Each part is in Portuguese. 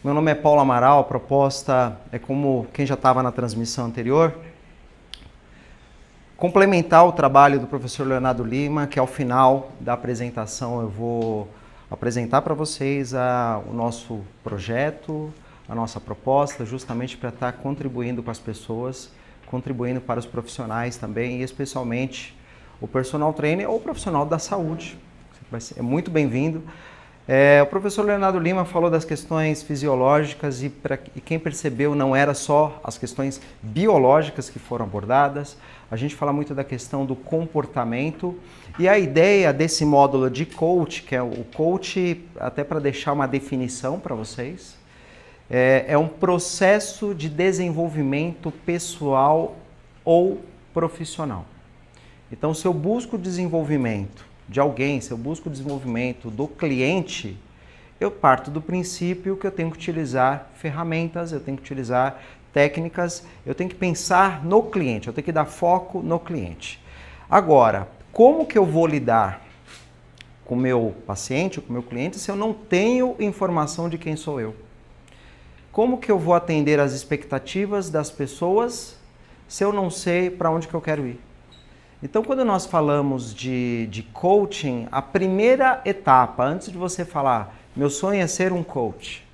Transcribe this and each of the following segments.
Meu nome é Paulo Amaral, a proposta é como quem já estava na transmissão anterior, complementar o trabalho do professor Leonardo Lima, que ao final da apresentação eu vou apresentar para vocês o nosso projeto, a nossa proposta, justamente para estar contribuindo com as pessoas, contribuindo para os profissionais também, e especialmente o personal trainer ou o profissional da saúde. É muito bem-vindo. O professor Leonardo Lima falou das questões fisiológicas e quem percebeu não era só as questões biológicas que foram abordadas, a gente fala muito da questão do comportamento e a ideia desse módulo de coach, que é o coach, até para deixar uma definição para vocês, é um processo de desenvolvimento pessoal ou profissional. Então, se eu busco o desenvolvimento de alguém, se eu busco o desenvolvimento do cliente, eu parto do princípio que eu tenho que utilizar ferramentas, eu tenho que utilizar técnicas, eu tenho que pensar no cliente, eu tenho que dar foco no cliente. Agora, como que eu vou lidar com o meu paciente, com o meu cliente, se eu não tenho informação de quem sou eu? Como que eu vou atender às expectativas das pessoas se eu não sei para onde que eu quero ir? Então, quando nós falamos de coaching, a primeira etapa, antes de você falar, meu sonho é ser um coach.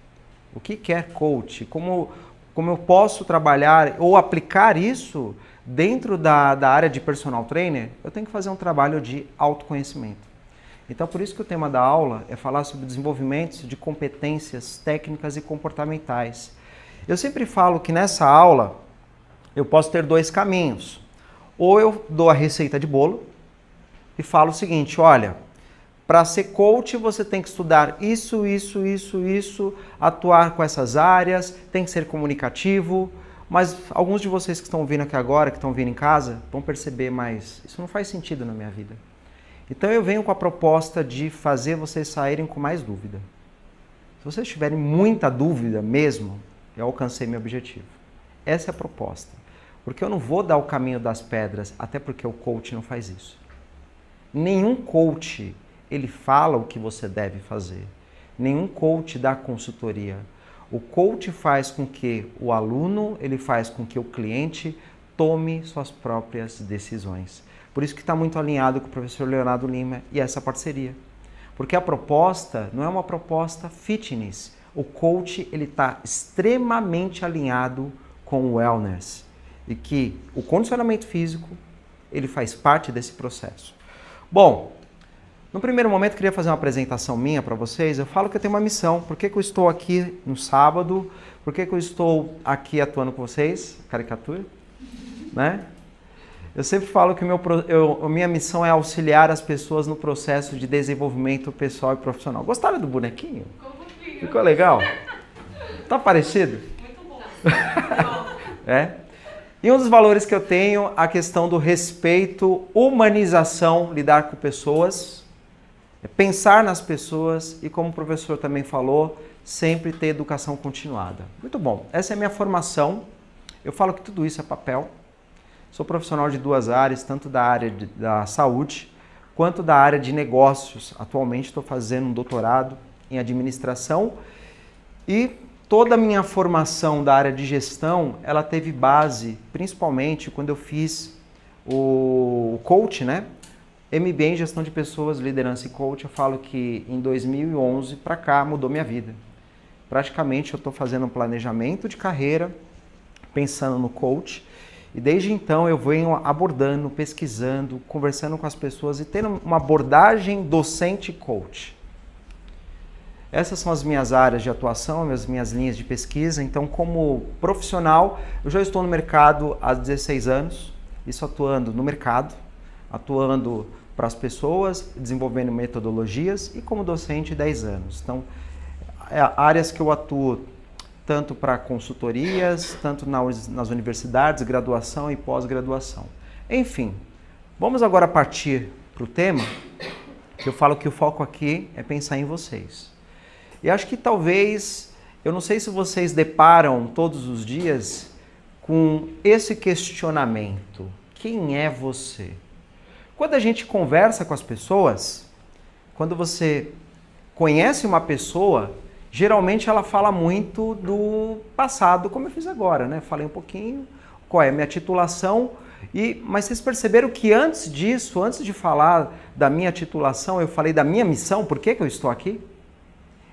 O que é coach? Como eu posso trabalhar ou aplicar isso dentro da área de personal trainer? Eu tenho que fazer um trabalho de autoconhecimento. Então, por isso que o tema da aula é falar sobre desenvolvimento de competências técnicas e comportamentais. Eu sempre falo que nessa aula eu posso ter dois caminhos. Ou eu dou a receita de bolo e falo o seguinte, olha, para ser coach você tem que estudar isso, atuar com essas áreas, tem que ser comunicativo, mas alguns de vocês que estão vindo aqui agora, que estão vindo em casa, vão perceber, mas isso não faz sentido na minha vida. Então eu venho com a proposta de fazer vocês saírem com mais dúvida. Se vocês tiverem muita dúvida mesmo, eu alcancei meu objetivo. Essa é a proposta. Porque eu não vou dar o caminho das pedras, até porque o coach não faz isso. Nenhum coach, ele fala o que você deve fazer. Nenhum coach dá consultoria. O coach faz com que o aluno, ele faz com que o cliente tome suas próprias decisões. Por isso que está muito alinhado com o professor Leonardo Lima e essa parceria. Porque a proposta não é uma proposta fitness. O coach, ele está extremamente alinhado com o wellness. E que o condicionamento físico, ele faz parte desse processo. Bom, no primeiro momento eu queria fazer uma apresentação minha para vocês. Eu falo que eu tenho uma missão. Por que eu estou aqui no sábado? Por que eu estou aqui atuando com vocês? Caricatura, né? Eu sempre falo que a minha missão é auxiliar as pessoas no processo de desenvolvimento pessoal e profissional. Gostaram do bonequinho? Ficou legal? Tá parecido? Muito bom. É? E um dos valores que eu tenho, a questão do respeito, humanização, lidar com pessoas, pensar nas pessoas e, como o professor também falou, sempre ter educação continuada. Muito bom. Essa é a minha formação. Eu falo que tudo isso é papel. Sou profissional de duas áreas, tanto da área da saúde quanto da área de negócios. Atualmente estou fazendo um doutorado em administração e toda a minha formação da área de gestão, ela teve base, principalmente quando eu fiz o coach, né? MBA em Gestão de Pessoas, Liderança e Coach. Eu falo que em 2011 para cá mudou minha vida. Praticamente eu estou fazendo um planejamento de carreira, pensando no coach. E desde então eu venho abordando, pesquisando, conversando com as pessoas e tendo uma abordagem docente coach. Essas são as minhas áreas de atuação, as minhas linhas de pesquisa. Então, como profissional, eu já estou no mercado há 16 anos, isso atuando no mercado, atuando para as pessoas, desenvolvendo metodologias e como docente 10 anos. Então, áreas que eu atuo tanto para consultorias, tanto nas universidades, graduação e pós-graduação. Enfim, vamos agora partir para o tema, que eu falo que o foco aqui é pensar em vocês. E acho que talvez, eu não sei se vocês deparam todos os dias com esse questionamento. Quem é você? Quando a gente conversa com as pessoas, quando você conhece uma pessoa geralmente ela fala muito do passado, como eu fiz agora, né? Falei um pouquinho qual é a minha titulação, mas vocês perceberam que antes disso, antes de falar da minha titulação, eu falei da minha missão, por que eu estou aqui?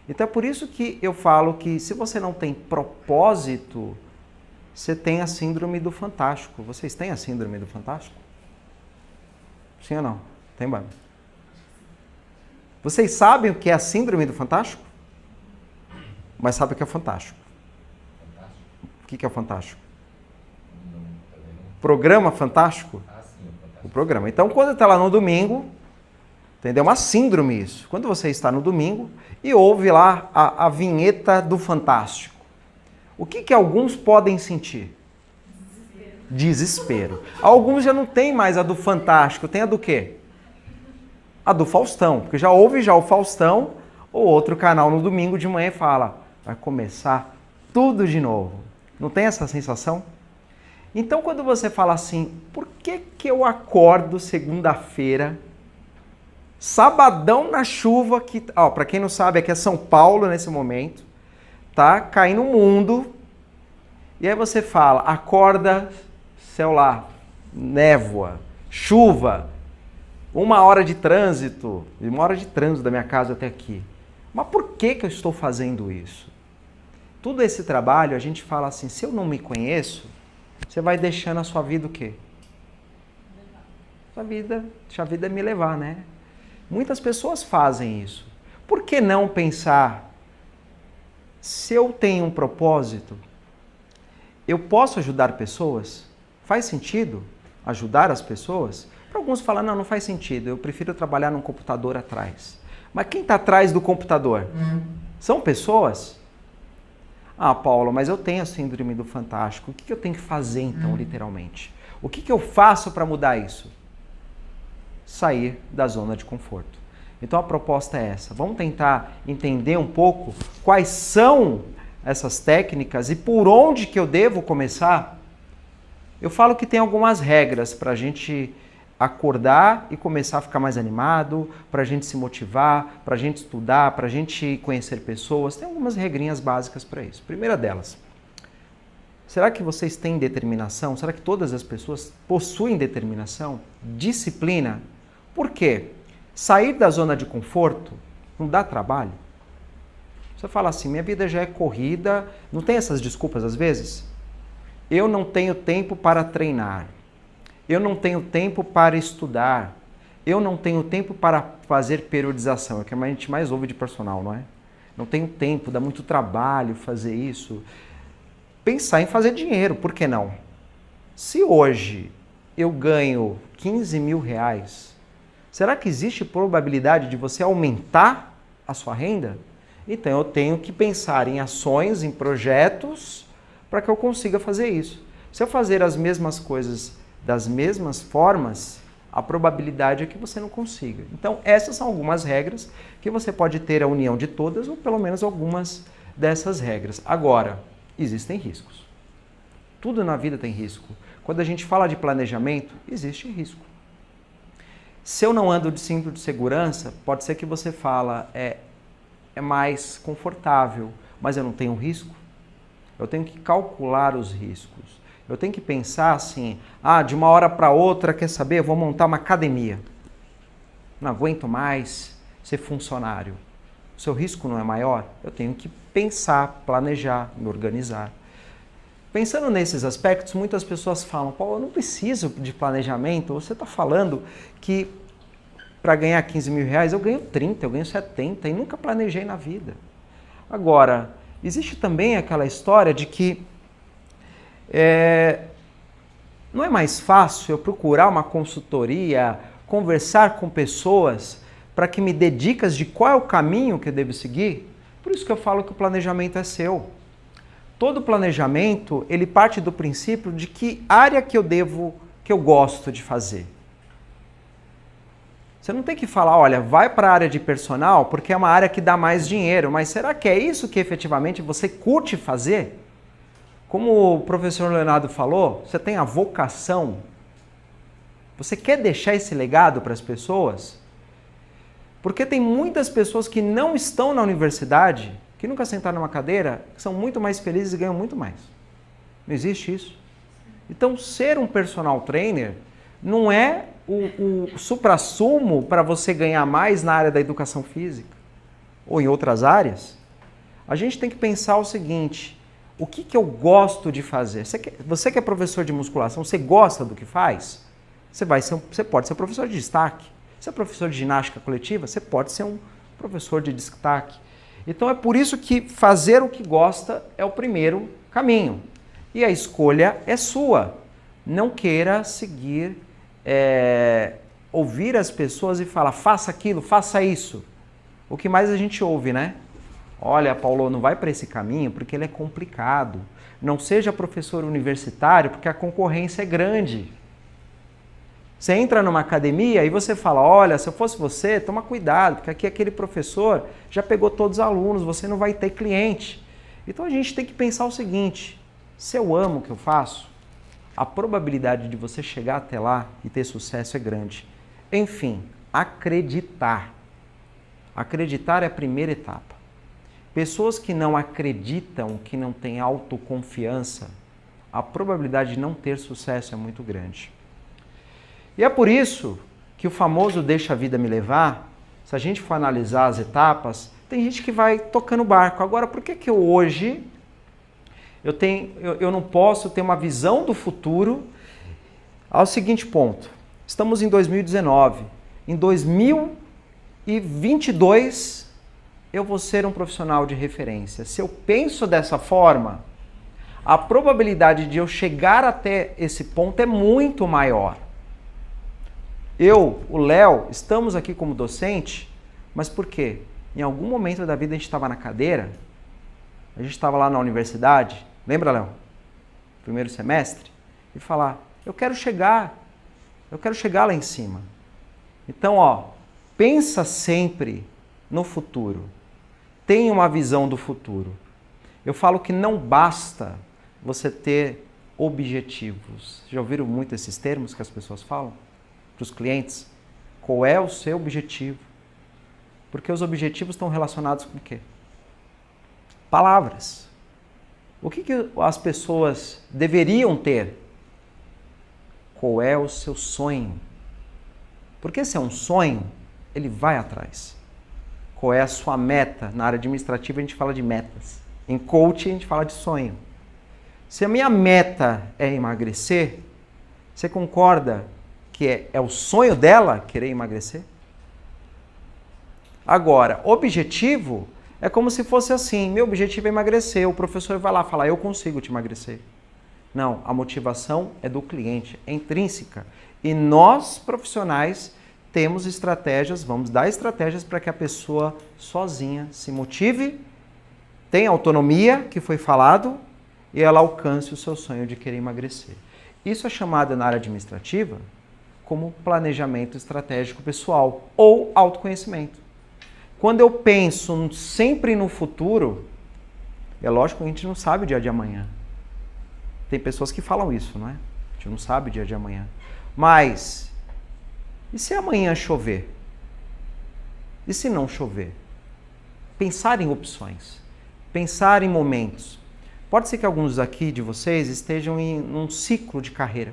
Então é por isso que eu falo que se você não tem propósito, você tem a síndrome do fantástico. Vocês têm a síndrome do fantástico? Sim ou não? Tem, Bárbara? Vocês sabem o que é a síndrome do fantástico? Mas sabem o que é fantástico. O que é o fantástico? Programa fantástico? O programa. Então, quando está lá no domingo, entendeu? É uma síndrome isso. Quando você está no domingo e ouve lá a vinheta do fantástico, o que alguns podem sentir? Desespero. Alguns já não tem mais a do fantástico, tem a do quê? A do Faustão, porque já ouve o Faustão ou outro canal no domingo de manhã e fala, vai começar tudo de novo. Não tem essa sensação? Então, quando você fala assim, por que eu acordo segunda-feira, sabadão na chuva, que, para quem não sabe, aqui é São Paulo nesse momento, tá caindo o mundo, e aí você fala, acorda, céu lá, névoa, chuva, 1 hora de trânsito, da minha casa até aqui. Mas por que eu estou fazendo isso? Tudo esse trabalho, a gente fala assim, se eu não me conheço, você vai deixando a sua vida o quê? Deixa a vida me levar, né? Muitas pessoas fazem isso. Por que não pensar, se eu tenho um propósito, eu posso ajudar pessoas? Faz sentido ajudar as pessoas? Para alguns falam, não faz sentido, eu prefiro trabalhar num computador atrás. Mas quem está atrás do computador? São pessoas? Paulo, mas eu tenho a síndrome do fantástico. O que eu tenho que fazer então, literalmente? O que eu faço para mudar isso? Sair da zona de conforto. Então a proposta é essa. Vamos tentar entender um pouco quais são essas técnicas e por onde que eu devo começar. Eu falo que tem algumas regras para a gente acordar e começar a ficar mais animado, para a gente se motivar, para a gente estudar, para a gente conhecer pessoas. Tem algumas regrinhas básicas para isso. Primeira delas, será que vocês têm determinação? Será que todas as pessoas possuem determinação? Disciplina? Por quê? Sair da zona de conforto não dá trabalho? Você fala assim, minha vida já é corrida, não tem essas desculpas às vezes? Eu não tenho tempo para treinar. Eu não tenho tempo para estudar. Eu não tenho tempo para fazer periodização. É o que a gente mais ouve de personal, não é? Não tenho tempo, dá muito trabalho fazer isso. Pensar em fazer dinheiro, por que não? Se hoje eu ganho 15 mil reais, será que existe probabilidade de você aumentar a sua renda? Então eu tenho que pensar em ações, em projetos, para que eu consiga fazer isso. Se eu fazer as mesmas coisas das mesmas formas, a probabilidade é que você não consiga. Então, essas são algumas regras que você pode ter a união de todas, ou pelo menos algumas dessas regras. Agora, existem riscos. Tudo na vida tem risco. Quando a gente fala de planejamento, existe risco. Se eu não ando de cinto de segurança, pode ser que você fala, é mais confortável, mas eu não tenho risco. Eu tenho que calcular os riscos. Eu tenho que pensar assim, de uma hora para outra, quer saber, eu vou montar uma academia. Não aguento mais ser funcionário. O seu risco não é maior? Eu tenho que pensar, planejar, me organizar. Pensando nesses aspectos, muitas pessoas falam, Paulo, eu não preciso de planejamento. Você está falando que para ganhar 15 mil reais eu ganho 30, eu ganho 70 e nunca planejei na vida. Agora, existe também aquela história de que não é mais fácil eu procurar uma consultoria, conversar com pessoas para que me dê dicas de qual é o caminho que eu devo seguir? Por isso que eu falo que o planejamento é seu. Todo planejamento, ele parte do princípio de que área que eu gosto de fazer. Você não tem que falar, olha, vai para a área de personal porque é uma área que dá mais dinheiro, mas será que é isso que efetivamente você curte fazer? Como o professor Leonardo falou, você tem a vocação. Você quer deixar esse legado para as pessoas? Porque tem muitas pessoas que não estão na universidade que nunca sentaram numa cadeira, que são muito mais felizes e ganham muito mais. Não existe isso. Então, ser um personal trainer não é o suprassumo para você ganhar mais na área da educação física ou em outras áreas. A gente tem que pensar o seguinte, o que eu gosto de fazer? Você que é professor de musculação, você gosta do que faz? Você pode ser professor de destaque. Você é professor de ginástica coletiva? Você pode ser um professor de destaque. Então é por isso que fazer o que gosta é o primeiro caminho. E a escolha é sua. Não queira seguir, ouvir as pessoas e falar, faça aquilo, faça isso. O que mais a gente ouve, né? Olha, Paulo, não vai para esse caminho porque ele é complicado. Não seja professor universitário porque a concorrência é grande. Você entra numa academia e você fala, olha, se eu fosse você, toma cuidado, porque aqui aquele professor já pegou todos os alunos, você não vai ter cliente. Então a gente tem que pensar o seguinte, se eu amo o que eu faço, a probabilidade de você chegar até lá e ter sucesso é grande. Enfim, acreditar. Acreditar é a primeira etapa. Pessoas que não acreditam, que não têm autoconfiança, a probabilidade de não ter sucesso é muito grande. E é por isso que o famoso deixa a vida me levar, se a gente for analisar as etapas, tem gente que vai tocando o barco. Agora, por que hoje eu não posso ter uma visão do futuro ao seguinte ponto? Estamos em 2019. Em 2022, eu vou ser um profissional de referência. Se eu penso dessa forma, a probabilidade de eu chegar até esse ponto é muito maior. Eu, o Léo, estamos aqui como docente, mas por quê? Em algum momento da vida a gente estava na cadeira, a gente estava lá na universidade, lembra, Léo? Primeiro semestre, e falar, eu quero chegar lá em cima. Então, pensa sempre no futuro, tenha uma visão do futuro. Eu falo que não basta você ter objetivos. Já ouviram muito esses termos que as pessoas falam? Para os clientes, qual é o seu objetivo? Porque os objetivos estão relacionados com o quê? Palavras. O que as pessoas deveriam ter? Qual é o seu sonho? Porque se é um sonho, ele vai atrás. Qual é a sua meta? Na área administrativa a gente fala de metas. Em coaching a gente fala de sonho. Se a minha meta é emagrecer, você concorda que é o sonho dela querer emagrecer? Agora, objetivo é como se fosse assim, meu objetivo é emagrecer, o professor vai lá falar, eu consigo te emagrecer. Não, a motivação é do cliente, é intrínseca. E nós, profissionais, temos estratégias, vamos dar estratégias para que a pessoa sozinha se motive, tenha autonomia, que foi falado, e ela alcance o seu sonho de querer emagrecer. Isso é chamado na área administrativa como planejamento estratégico pessoal ou autoconhecimento. Quando eu penso sempre no futuro, é lógico que a gente não sabe o dia de amanhã. Tem pessoas que falam isso, não é? A gente não sabe o dia de amanhã. Mas, e se amanhã chover? E se não chover? Pensar em opções, pensar em momentos. Pode ser que alguns aqui de vocês estejam em um ciclo de carreira.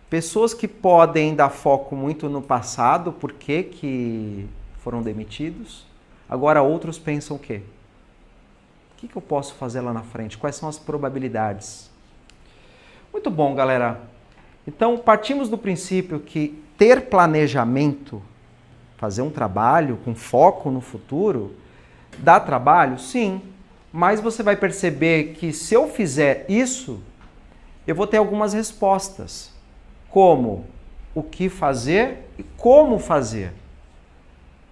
Pessoas que podem dar foco muito no passado, por que foram demitidos. Agora outros pensam o quê? O que eu posso fazer lá na frente? Quais são as probabilidades? Muito bom, galera. Então, partimos do princípio que ter planejamento, fazer um trabalho com foco no futuro, dá trabalho? Sim. Mas você vai perceber que se eu fizer isso, eu vou ter algumas respostas. Como, o que fazer e como fazer.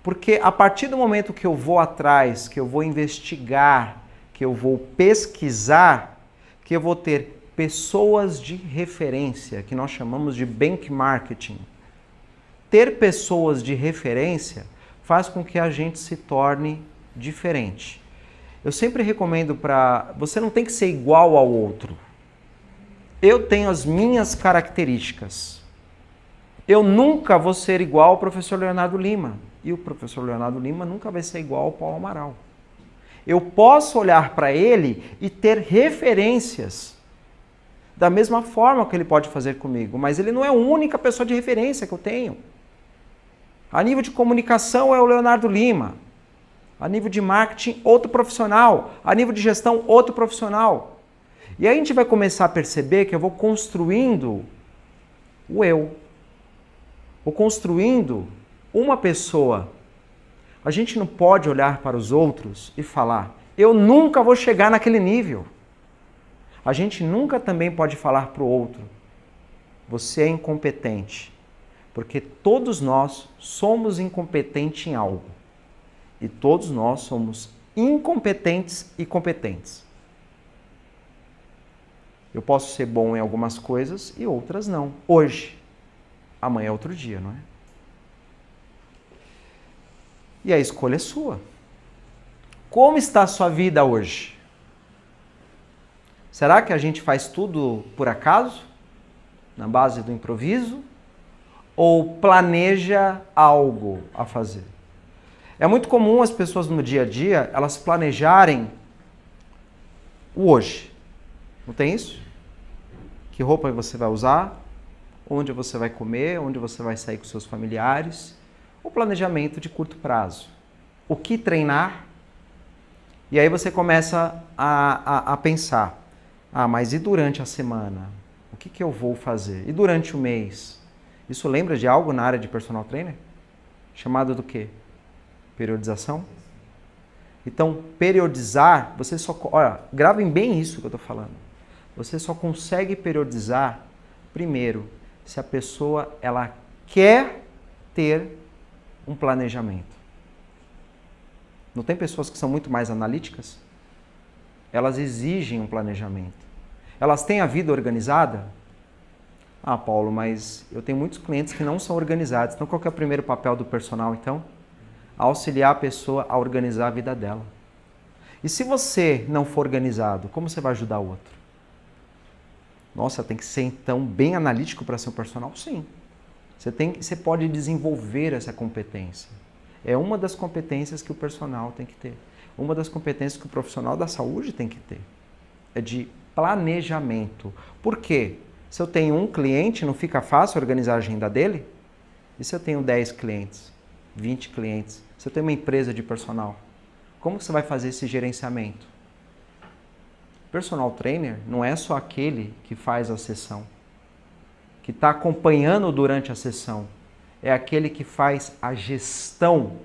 Porque a partir do momento que eu vou atrás, que eu vou investigar, que eu vou pesquisar, que eu vou ter pessoas de referência, que nós chamamos de benchmarking. Ter pessoas de referência faz com que a gente se torne diferente. Eu sempre recomendo você não tem que ser igual ao outro. Eu tenho as minhas características. Eu nunca vou ser igual ao professor Leonardo Lima. E o professor Leonardo Lima nunca vai ser igual ao Paulo Amaral. Eu posso olhar para ele e ter referências da mesma forma que ele pode fazer comigo, mas ele não é a única pessoa de referência que eu tenho. A nível de comunicação é o Leonardo Lima. A nível de marketing, outro profissional. A nível de gestão, outro profissional. E aí a gente vai começar a perceber que eu vou construindo o eu. Vou construindo uma pessoa. A gente não pode olhar para os outros e falar, eu nunca vou chegar naquele nível. A gente nunca também pode falar para o outro, você é incompetente. Porque todos nós somos incompetentes em algo. E todos nós somos incompetentes e competentes. Eu posso ser bom em algumas coisas e outras não. Hoje. Amanhã é outro dia, não é? E a escolha é sua. Como está a sua vida hoje? Será que a gente faz tudo por acaso? Na base do improviso? Ou planeja algo a fazer? É muito comum as pessoas no dia a dia, elas planejarem o hoje. Não tem isso? Que roupa você vai usar? Onde você vai comer? Onde você vai sair com seus familiares? O planejamento de curto prazo. O que treinar? E aí você começa a pensar, mas e durante a semana? O que eu vou fazer? E durante o mês? Isso lembra de algo na área de personal trainer? Chamado do quê? Periodização? Então, periodizar, você só... Olha, gravem bem isso que eu estou falando. Você só consegue periodizar, primeiro, se a pessoa ela quer ter um planejamento. Não tem pessoas que são muito mais analíticas? Elas exigem um planejamento. Elas têm a vida organizada? Ah, Paulo, mas eu tenho muitos clientes que não são organizados. Então, qual que é o primeiro papel do personal, então? Auxiliar a pessoa a organizar a vida dela. E se você não for organizado, como você vai ajudar o outro? Nossa, tem que ser, então, bem analítico para ser um personal? Sim. Você pode desenvolver essa competência. É uma das competências que o personal tem que ter. Uma das competências que o profissional da saúde tem que ter. É de planejamento. Por quê? Se eu tenho um cliente, não fica fácil organizar a agenda dele? E se eu tenho 10 clientes, 20 clientes? Se eu tenho uma empresa de personal? Como você vai fazer esse gerenciamento? Personal trainer não é só aquele que faz a sessão, que está acompanhando durante a sessão. É aquele que faz a gestão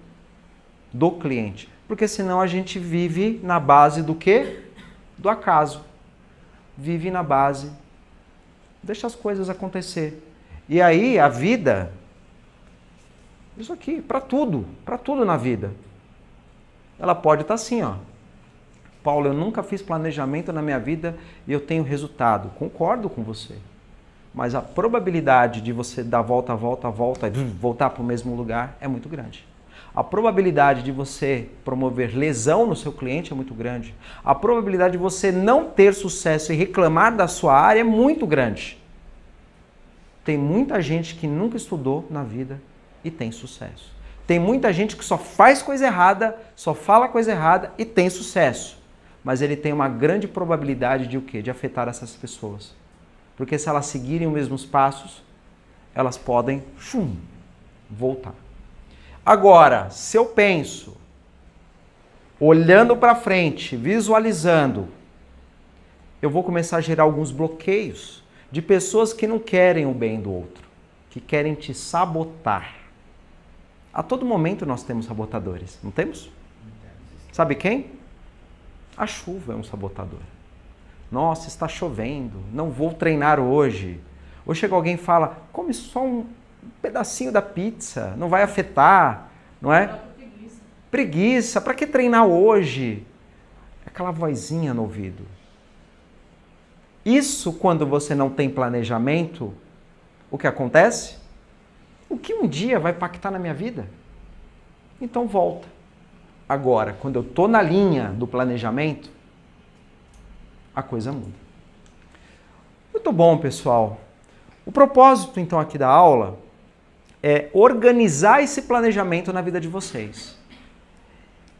do cliente. Porque senão a gente vive na base do quê? Do acaso. Vive na base. Deixa as coisas acontecer. E aí a vida, isso aqui, para tudo na vida. Ela pode estar assim, ó. Paulo, eu nunca fiz planejamento na minha vida e eu tenho resultado. Concordo com você. Mas a probabilidade de você dar volta, voltar para o mesmo lugar é muito grande. A probabilidade de você promover lesão no seu cliente é muito grande. A probabilidade de você não ter sucesso e reclamar da sua área é muito grande. Tem muita gente que nunca estudou na vida e tem sucesso. Tem muita gente que só faz coisa errada, só fala coisa errada e tem sucesso. Mas ele tem uma grande probabilidade de o quê? De afetar essas pessoas. Porque se elas seguirem os mesmos passos, elas podem voltar. Agora, se eu penso, olhando para frente, visualizando, eu vou começar a gerar alguns bloqueios de pessoas que não querem o bem do outro, que querem te sabotar. A todo momento nós temos sabotadores, não temos? Sabe quem? A chuva é um sabotador. Nossa, está chovendo, não vou treinar hoje. Ou chega alguém e fala, come só um pedacinho da pizza, não vai afetar, não é? Preguiça, para que treinar hoje? Aquela vozinha no ouvido. Isso quando você não tem planejamento, o que acontece? O que um dia vai impactar na minha vida? Então volta. Agora, quando eu estou na linha do planejamento, a coisa muda. Muito bom, pessoal. O propósito, então, aqui da aula é organizar esse planejamento na vida de vocês.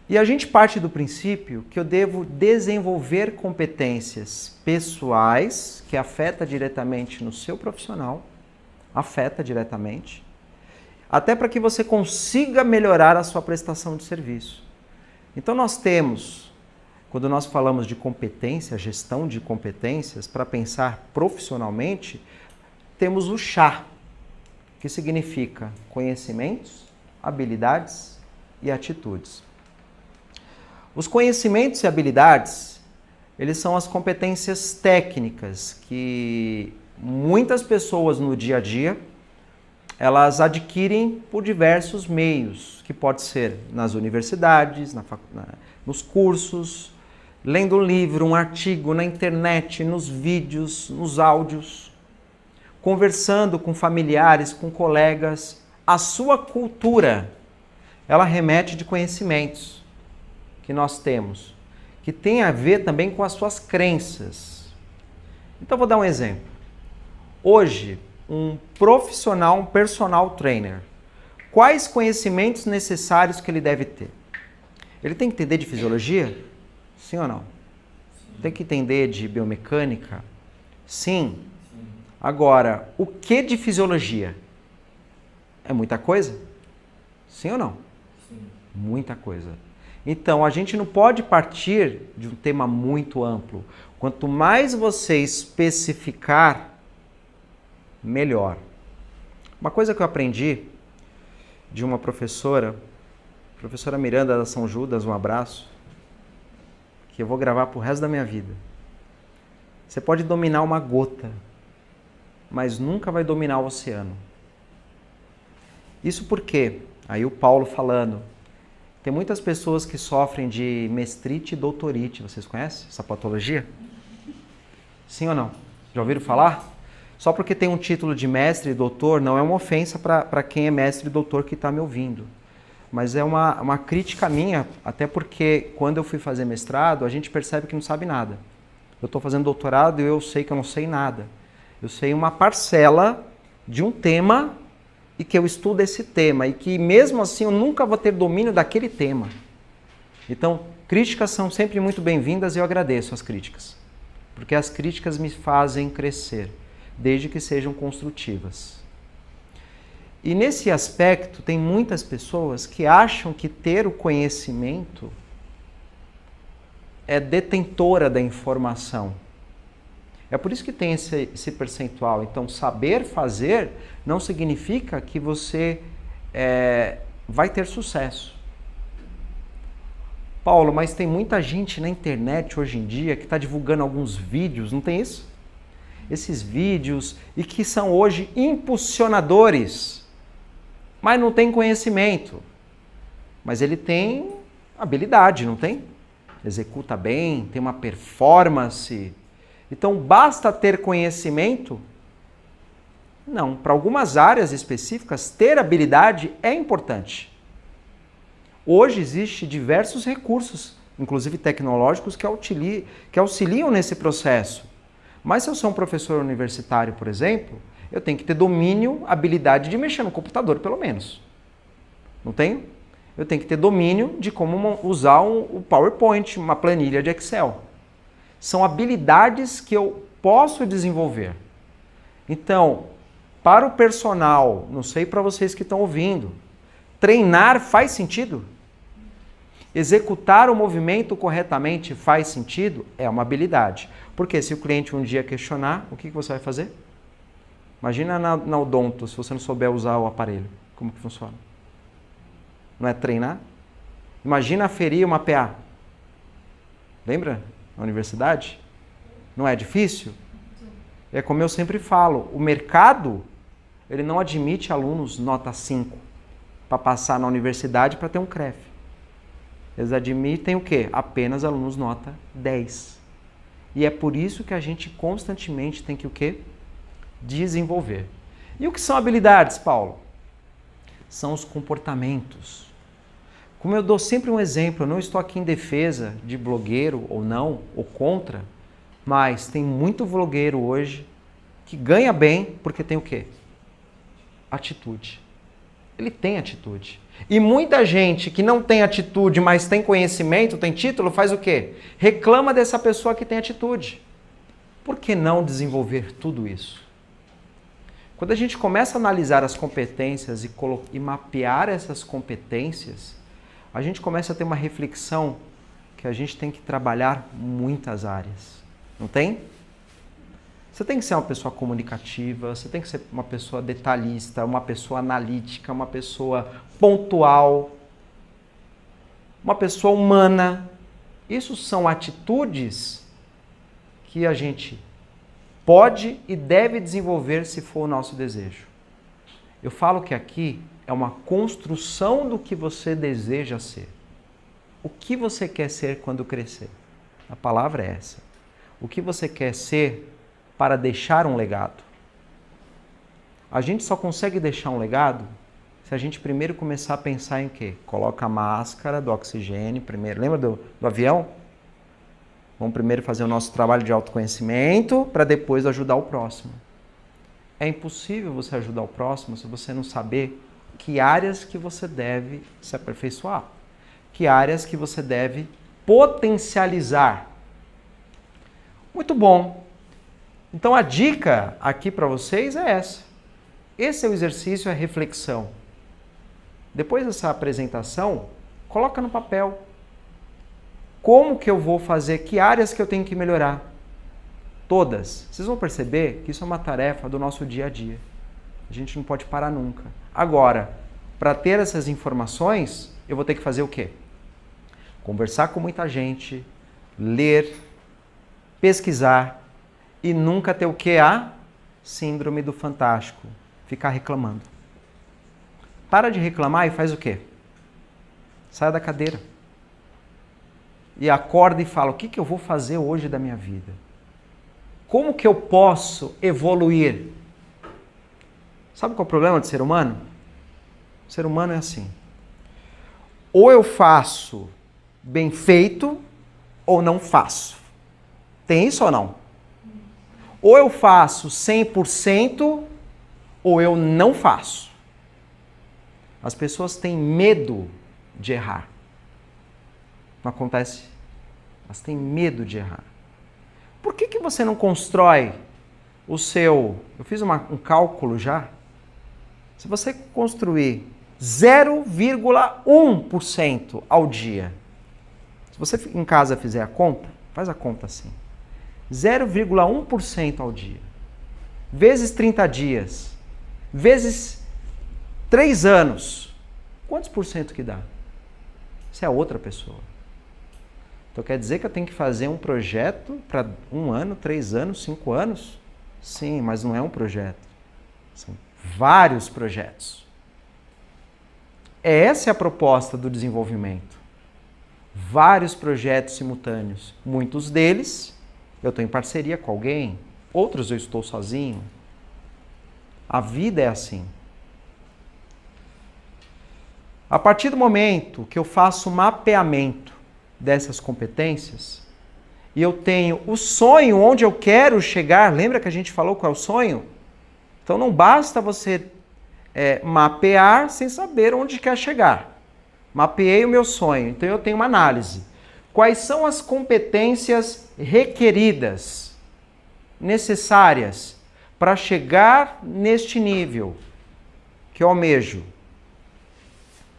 E a gente parte do princípio que eu devo desenvolver competências pessoais, que afeta diretamente no seu profissional, afeta diretamente, até para que você consiga melhorar a sua prestação de serviço. Então nós temos, quando nós falamos de competência, gestão de competências, para pensar profissionalmente, temos o CHA, que significa conhecimentos, habilidades e atitudes. Os conhecimentos e habilidades, eles são as competências técnicas que muitas pessoas no dia a dia, elas adquirem por diversos meios, que pode ser nas universidades, nos cursos, lendo um livro, um artigo, na internet, nos vídeos, nos áudios, conversando com familiares, com colegas. A sua cultura, ela remete de conhecimentos que nós temos, que tem a ver também com as suas crenças. Então, vou dar um exemplo. Hoje, um profissional, um personal trainer, quais conhecimentos necessários que ele deve ter? Ele tem que entender de fisiologia? Sim ou não? Sim. Tem que entender de biomecânica? Sim. Agora, o que de fisiologia? É muita coisa? Sim ou não? Sim. Muita coisa. Então, a gente não pode partir de um tema muito amplo. Quanto mais você especificar, melhor. Uma coisa que eu aprendi de uma professora Miranda da São Judas, um abraço, que eu vou gravar pro resto da minha vida. Você pode dominar uma gota, mas nunca vai dominar o oceano. Isso porque, aí o Paulo falando, tem muitas pessoas que sofrem de mestrite e doutorite. Vocês conhecem essa patologia? Sim ou não? Já ouviram falar? Só porque tem um título de mestre e doutor, não é uma ofensa para quem é mestre e doutor que está me ouvindo. Mas é uma crítica minha, até porque quando eu fui fazer mestrado, a gente percebe que não sabe nada. Eu estou fazendo doutorado e eu sei que eu não sei nada. Eu sei uma parcela de um tema e que eu estudo esse tema e que mesmo assim eu nunca vou ter domínio daquele tema. Então, críticas são sempre muito bem-vindas e eu agradeço as críticas. Porque as críticas me fazem crescer, desde que sejam construtivas. E nesse aspecto, tem muitas pessoas que acham que ter o conhecimento é detentora da informação. É por isso que tem esse percentual. Então, saber fazer não significa que você vai ter sucesso. Paulo, mas tem muita gente na internet hoje em dia que está divulgando alguns vídeos, não tem isso? Esses vídeos e que são hoje impulsionadores, mas não tem conhecimento. Mas ele tem habilidade, não tem? Executa bem, tem uma performance. Então, basta ter conhecimento? Não. Para algumas áreas específicas, ter habilidade é importante. Hoje existem diversos recursos, inclusive tecnológicos, que auxiliam nesse processo. Mas se eu sou um professor universitário, por exemplo, eu tenho que ter domínio, habilidade de mexer no computador, pelo menos. Não tenho? Eu tenho que ter domínio de como usar o PowerPoint, uma planilha de Excel. São habilidades que eu posso desenvolver. Então, para o personal, não sei para vocês que estão ouvindo, treinar faz sentido? Executar o movimento corretamente faz sentido? É uma habilidade. Porque se o cliente um dia questionar, o que você vai fazer? Imagina na odonto, se você não souber usar o aparelho. Como que funciona? Não é treinar? Imagina aferir uma PA. Lembra? Na universidade? Não é difícil? É como eu sempre falo, o mercado, ele não admite alunos nota 5 para passar na universidade para ter um CREF. Eles admitem o quê? Apenas alunos nota 10. E é por isso que a gente constantemente tem que o quê? Desenvolver. E o que são habilidades, Paulo? São os comportamentos. Como eu dou sempre um exemplo, eu não estou aqui em defesa de blogueiro ou não, ou contra, mas tem muito blogueiro hoje que ganha bem porque tem o quê? Atitude. Ele tem atitude. E muita gente que não tem atitude, mas tem conhecimento, tem título, faz o quê? Reclama dessa pessoa que tem atitude. Por que não desenvolver tudo isso? Quando a gente começa a analisar as competências e mapear essas competências, a gente começa a ter uma reflexão que a gente tem que trabalhar muitas áreas. Não tem? Você tem que ser uma pessoa comunicativa, você tem que ser uma pessoa detalhista, uma pessoa analítica, uma pessoa pontual, uma pessoa humana. Isso são atitudes que a gente pode e deve desenvolver se for o nosso desejo. Eu falo que aqui é uma construção do que você deseja ser. O que você quer ser quando crescer? A palavra é essa. O que você quer ser para deixar um legado? A gente só consegue deixar um legado se a gente primeiro começar a pensar em quê? Coloca a máscara do oxigênio primeiro. Lembra do avião? Vamos primeiro fazer o nosso trabalho de autoconhecimento para depois ajudar o próximo. É impossível você ajudar o próximo se você não saber que áreas que você deve se aperfeiçoar, que áreas que você deve potencializar. Muito bom. Então a dica aqui para vocês é essa. Esse é o exercício, é a reflexão. Depois dessa apresentação, coloca no papel. Como que eu vou fazer? Que áreas que eu tenho que melhorar? Todas. Vocês vão perceber que isso é uma tarefa do nosso dia a dia. A gente não pode parar nunca. Agora, para ter essas informações, eu vou ter que fazer o quê? Conversar com muita gente, ler, pesquisar e nunca ter o quê? A síndrome do fantástico. Ficar reclamando. Para de reclamar e faz o quê? Sai da cadeira. E acorda e fala, o que eu vou fazer hoje da minha vida? Como que eu posso evoluir? Sabe qual é o problema do ser humano? O ser humano é assim. Ou eu faço bem feito, ou não faço. Tem isso ou não? Ou eu faço 100%, ou eu não faço. As pessoas têm medo de errar. Não acontece? Elas têm medo de errar. Por que você não constrói o seu... Eu fiz um cálculo já. Se você construir 0,1% ao dia, se você em casa fizer a conta, faz a conta assim. 0,1% ao dia, vezes 30 dias, vezes 3 anos, quantos por cento que dá? Isso é outra pessoa. Então quer dizer que eu tenho que fazer um projeto para 1 ano, 3 anos, 5 anos? Sim, mas não é um projeto. São vários projetos. Essa é a proposta do desenvolvimento. Vários projetos simultâneos. Muitos deles eu estou em parceria com alguém, outros eu estou sozinho. A vida é assim. A partir do momento que eu faço o mapeamento dessas competências e eu tenho o sonho onde eu quero chegar, lembra que a gente falou qual é o sonho? Então não basta você mapear sem saber onde quer chegar. Mapeei o meu sonho, então eu tenho uma análise. Quais são as competências requeridas, necessárias para chegar neste nível que eu almejo?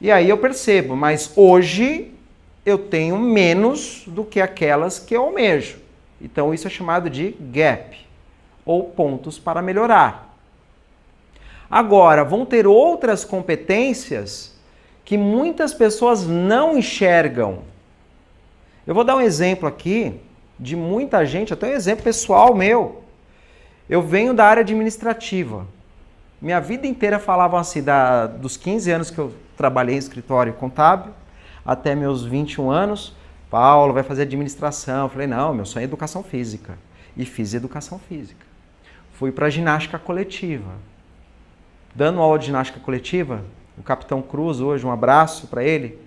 E aí eu percebo, mas hoje eu tenho menos do que aquelas que eu almejo. Então isso é chamado de gap, ou pontos para melhorar. Agora, vão ter outras competências que muitas pessoas não enxergam. Eu vou dar um exemplo aqui de muita gente, até um exemplo pessoal meu. Eu venho da área administrativa. Minha vida inteira falavam assim, dos 15 anos que eu trabalhei em escritório contábil, até meus 21 anos, Paulo vai fazer administração. Eu falei, não, meu sonho é educação física. E fiz educação física. Fui para a ginástica coletiva. Dando aula de ginástica coletiva, o Capitão Cruz, hoje, um abraço para ele,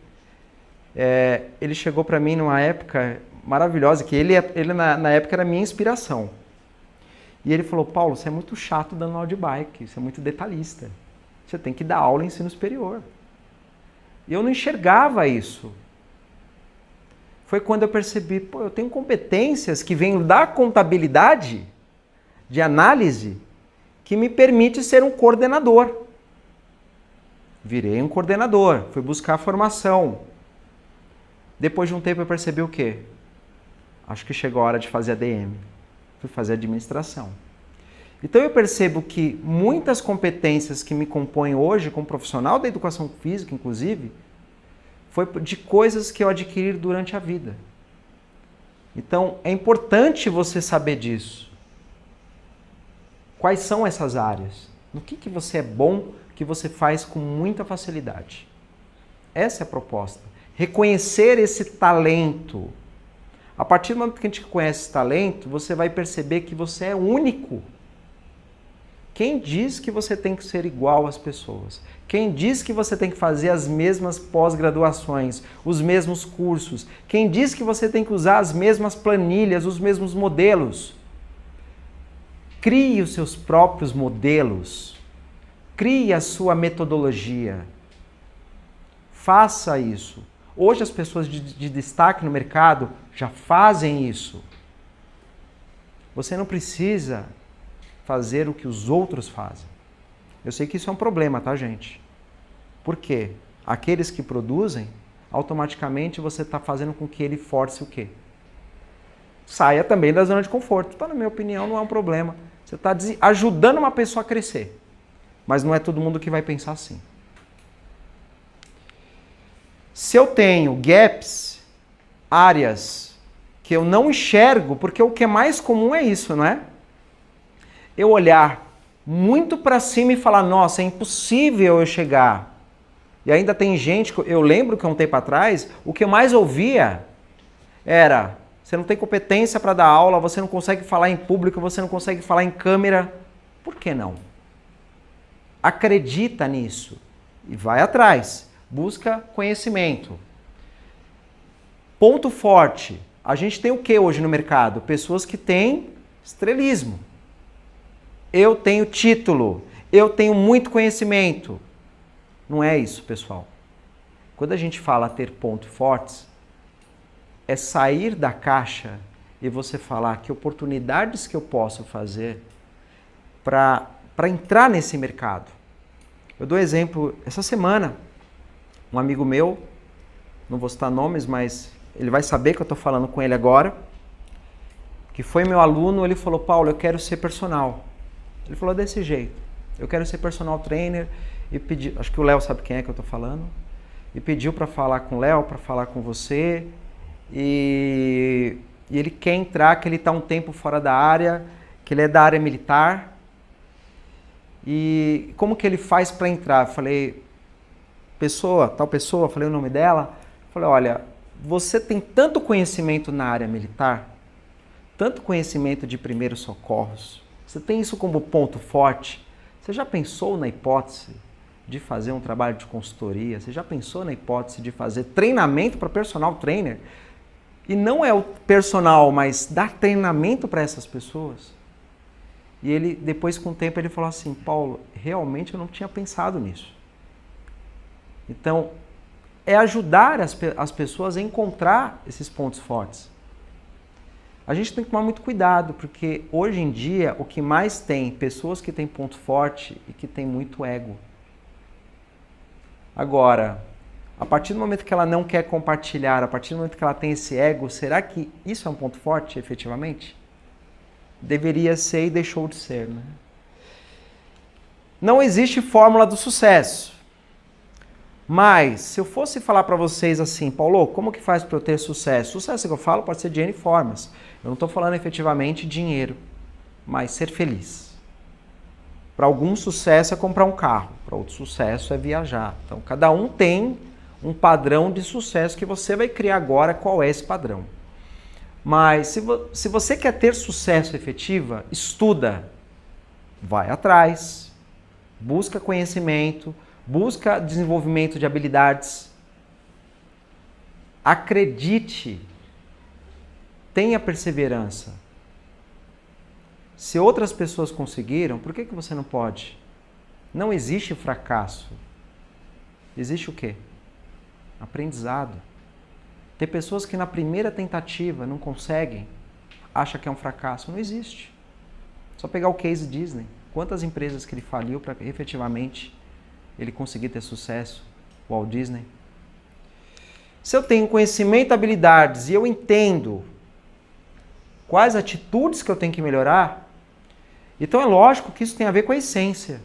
ele chegou para mim numa época maravilhosa, que ele na época era minha inspiração. E ele falou, Paulo, você é muito chato dando aula de bike, você é muito detalhista. Você tem que dar aula em ensino superior. E eu não enxergava isso. Foi quando eu percebi, pô, eu tenho competências que vêm da contabilidade, de análise, que me permite ser um coordenador. Virei um coordenador, fui buscar formação. Depois de um tempo eu percebi o quê? Acho que chegou a hora de fazer ADM. Fui fazer administração. Então eu percebo que muitas competências que me compõem hoje como profissional da educação física, inclusive, foi de coisas que eu adquiri durante a vida. Então é importante você saber disso. Quais são essas áreas? No que você é bom, que você faz com muita facilidade? Essa é a proposta. Reconhecer esse talento. A partir do momento que a gente conhece esse talento, você vai perceber que você é único. Quem diz que você tem que ser igual às pessoas? Quem diz que você tem que fazer as mesmas pós-graduações, os mesmos cursos? Quem diz que você tem que usar as mesmas planilhas, os mesmos modelos? Crie os seus próprios modelos. Crie a sua metodologia. Faça isso. Hoje as pessoas de destaque no mercado já fazem isso. Você não precisa fazer o que os outros fazem. Eu sei que isso é um problema, tá, gente? Por quê? Aqueles que produzem, automaticamente você está fazendo com que ele force o quê? Saia também da zona de conforto. Então, na minha opinião, não é um problema. Você está ajudando uma pessoa a crescer. Mas não é todo mundo que vai pensar assim. Se eu tenho gaps, áreas que eu não enxergo, porque o que é mais comum é isso, não é? Eu olhar muito para cima e falar, nossa, é impossível eu chegar. E ainda tem gente, eu lembro que há um tempo atrás, o que eu mais ouvia era, você não tem competência para dar aula, você não consegue falar em público, você não consegue falar em câmera. Por que não? Acredita nisso e vai atrás. Busca conhecimento. Ponto forte. A gente tem o que hoje no mercado? Pessoas que têm estrelismo. Eu tenho título. Eu tenho muito conhecimento. Não é isso, pessoal. Quando a gente fala ter pontos fortes, é sair da caixa e você falar que oportunidades que eu posso fazer para entrar nesse mercado. Eu dou exemplo, essa semana, um amigo meu, não vou citar nomes, mas ele vai saber que eu estou falando com ele agora, que foi meu aluno, ele falou, Paulo, eu quero ser personal. Ele falou desse jeito, eu quero ser personal trainer, e pediu, acho que o Léo sabe quem é que eu estou falando, e pediu para falar com o Léo, para falar com você, e ele quer entrar, que ele está um tempo fora da área, que ele é da área militar, e como que ele faz para entrar? Eu falei, tal pessoa, falei o nome dela, falei, olha, você tem tanto conhecimento na área militar, tanto conhecimento de primeiros socorros, você tem isso como ponto forte, você já pensou na hipótese de fazer um trabalho de consultoria? Você já pensou na hipótese de fazer treinamento para personal trainer? E não é o personal, mas dar treinamento para essas pessoas? E ele, depois com o tempo, ele falou assim, Paulo, realmente eu não tinha pensado nisso. Então, é ajudar as pessoas a encontrar esses pontos fortes. A gente tem que tomar muito cuidado, porque hoje em dia o que mais tem pessoas que têm ponto forte e que têm muito ego. Agora, a partir do momento que ela não quer compartilhar, a partir do momento que ela tem esse ego, será que isso é um ponto forte, efetivamente? Deveria ser e deixou de ser, né? Não existe fórmula do sucesso. Mas, se eu fosse falar para vocês assim, Paulo, como que faz para eu ter sucesso? Sucesso que eu falo pode ser de N formas. Eu não estou falando efetivamente dinheiro, mas ser feliz. Para algum sucesso é comprar um carro, para outro sucesso é viajar. Então, cada um tem um padrão de sucesso que você vai criar agora. Qual é esse padrão? Mas, se você quer ter sucesso efetivo, estuda, vai atrás, busca conhecimento, busca desenvolvimento de habilidades. Acredite, tenha perseverança. Se outras pessoas conseguiram, por que você não pode? Não existe fracasso. Existe o quê? aprendizado. Tem pessoas que na primeira tentativa não conseguem, acha que é um fracasso. Não existe. Só pegar o case Disney. Quantas empresas que ele faliu para efetivamente ele conseguir ter sucesso? O Walt Disney. Se eu tenho conhecimento, habilidades e eu entendo quais atitudes que eu tenho que melhorar, então é lógico que isso tem a ver com a essência.